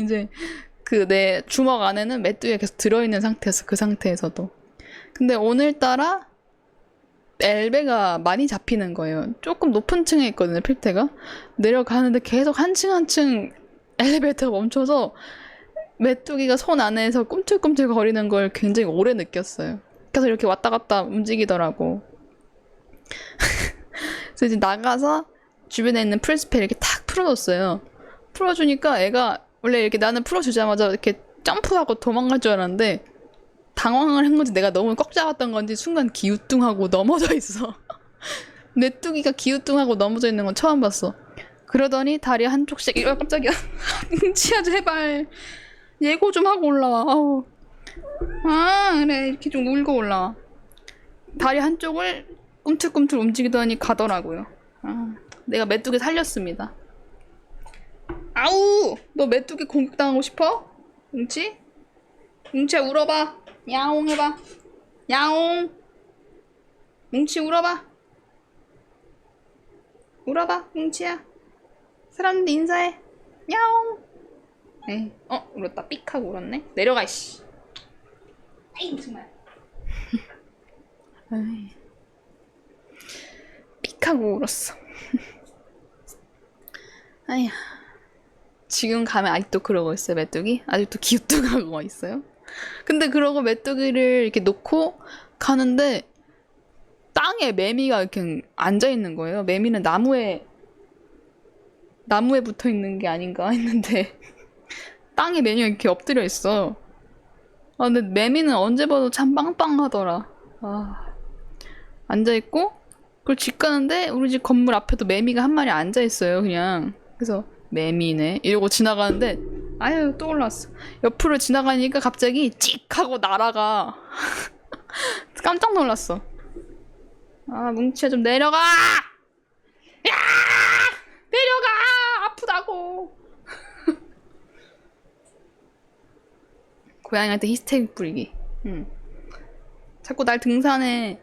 이제 그 내 주먹 안에는 메뚜기가 계속 들어있는 상태였어. 그 상태에서도. 근데 오늘따라 엘베가 많이 잡히는 거예요. 조금 높은 층에 있거든요, 필테가. 내려가는데 계속 한 층 한 층 엘리베이터가 멈춰서 메뚜기가 손 안에서 꿈틀꿈틀 거리는 걸 굉장히 오래 느꼈어요. 그래서 이렇게 왔다 갔다 움직이더라고. 그래서 이제 나가서 주변에 있는 풀스페 이렇게 탁 풀어줬어요. 풀어주니까 애가 원래 이렇게 나는 풀어주자마자 이렇게 점프하고 도망갈 줄 알았는데 당황을 한 건지 내가 너무 꽉 잡았던 건지 순간 기우뚱하고 넘어져 있어. 메뚜기가 기우뚱하고 넘어져 있는 건 처음 봤어. 그러더니 다리 한쪽씩 깜짝이야. 응치야 제발 예고 좀 하고 올라와. 아우. 그래 이렇게 좀 울고 올라와. 다리 한쪽을 꿈틀꿈틀 움직이더니 가더라고요. 내가 메뚜기 살렸습니다. 아우! 너 메뚜기 공격당하고 싶어? 응치? 응치야 울어봐. 야옹 해봐. 야옹. 응치 울어봐. 울어봐 응치야. 사람들 인사해. 야옹. 에이, 울었다. 삑 하고 울었네. 내려가 이씨. 에이 정말. 삑 하고 울었어. 아휴. 지금 가면 아직도 그러고 있어요, 메뚜기? 아직도 기우뚱하고 있어요? 근데 그러고 메뚜기를 이렇게 놓고 가는데 땅에 매미가 이렇게 앉아있는 거예요. 매미는 나무에 붙어 있는 게 아닌가 했는데 땅에 매미가 이렇게 엎드려 있어. 근데 매미는 언제 봐도 참 빵빵하더라. 앉아있고 그걸 집 가는데 우리 집 건물 앞에도 매미가 한 마리 앉아있어요, 그냥. 그래서 매미네 이러고 지나가는데 아유 또 올라왔어. 옆으로 지나가니까 갑자기 찍 하고 날아가. 깜짝 놀랐어. 뭉치야 좀 내려가. 야 내려가 아프다고. 고양이한테 히스테릭 부리기. 자꾸 날 등산해.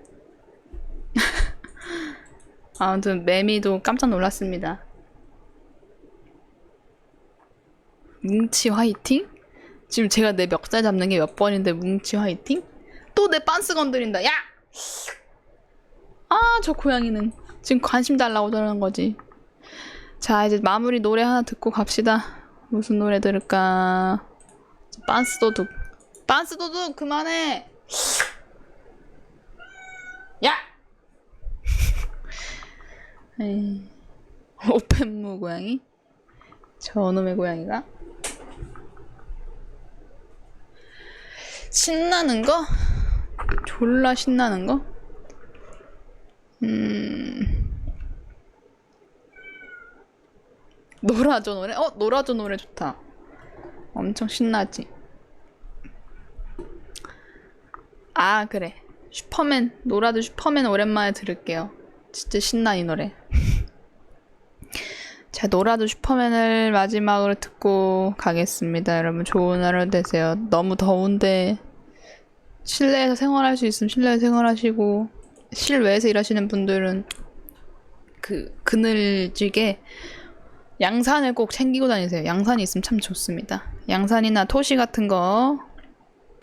아무튼 매미도 깜짝 놀랐습니다. 뭉치 화이팅? 지금 제가 내 멱살 잡는 게 몇 번인데 뭉치 화이팅? 또 내 빤스 건드린다. 야! 저 고양이는 지금 관심 달라고 저러는 거지. 자 이제 마무리 노래 하나 듣고 갑시다. 무슨 노래 들을까? 빤스 도둑. 빤스 도둑 그만해. 야! 오펜무 고양이? 저놈의 고양이가? 신나는 거? 졸라 신나는 거? 노라조 노래? 노라조 노래 좋다. 엄청 신나지. 그래. 슈퍼맨, 노라조 슈퍼맨 오랜만에 들을게요. 진짜 신나 이 노래. 자, 노라도 슈퍼맨을 마지막으로 듣고 가겠습니다. 여러분 좋은 하루 되세요. 너무 더운데 실내에서 생활할 수 있으면 실내에서 생활하시고, 실외에서 일하시는 분들은 그 그늘지게 양산을 꼭 챙기고 다니세요. 양산이 있으면 참 좋습니다. 양산이나 토시 같은 거,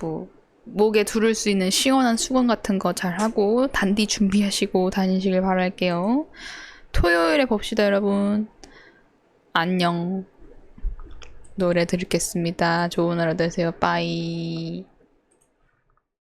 뭐 목에 두를 수 있는 시원한 수건 같은 거 잘 하고 단디 준비하시고 다니시길 바랄게요. 토요일에 봅시다, 여러분. 안녕. 노래 들겠습니다. 좋은 하루 되세요. 빠이.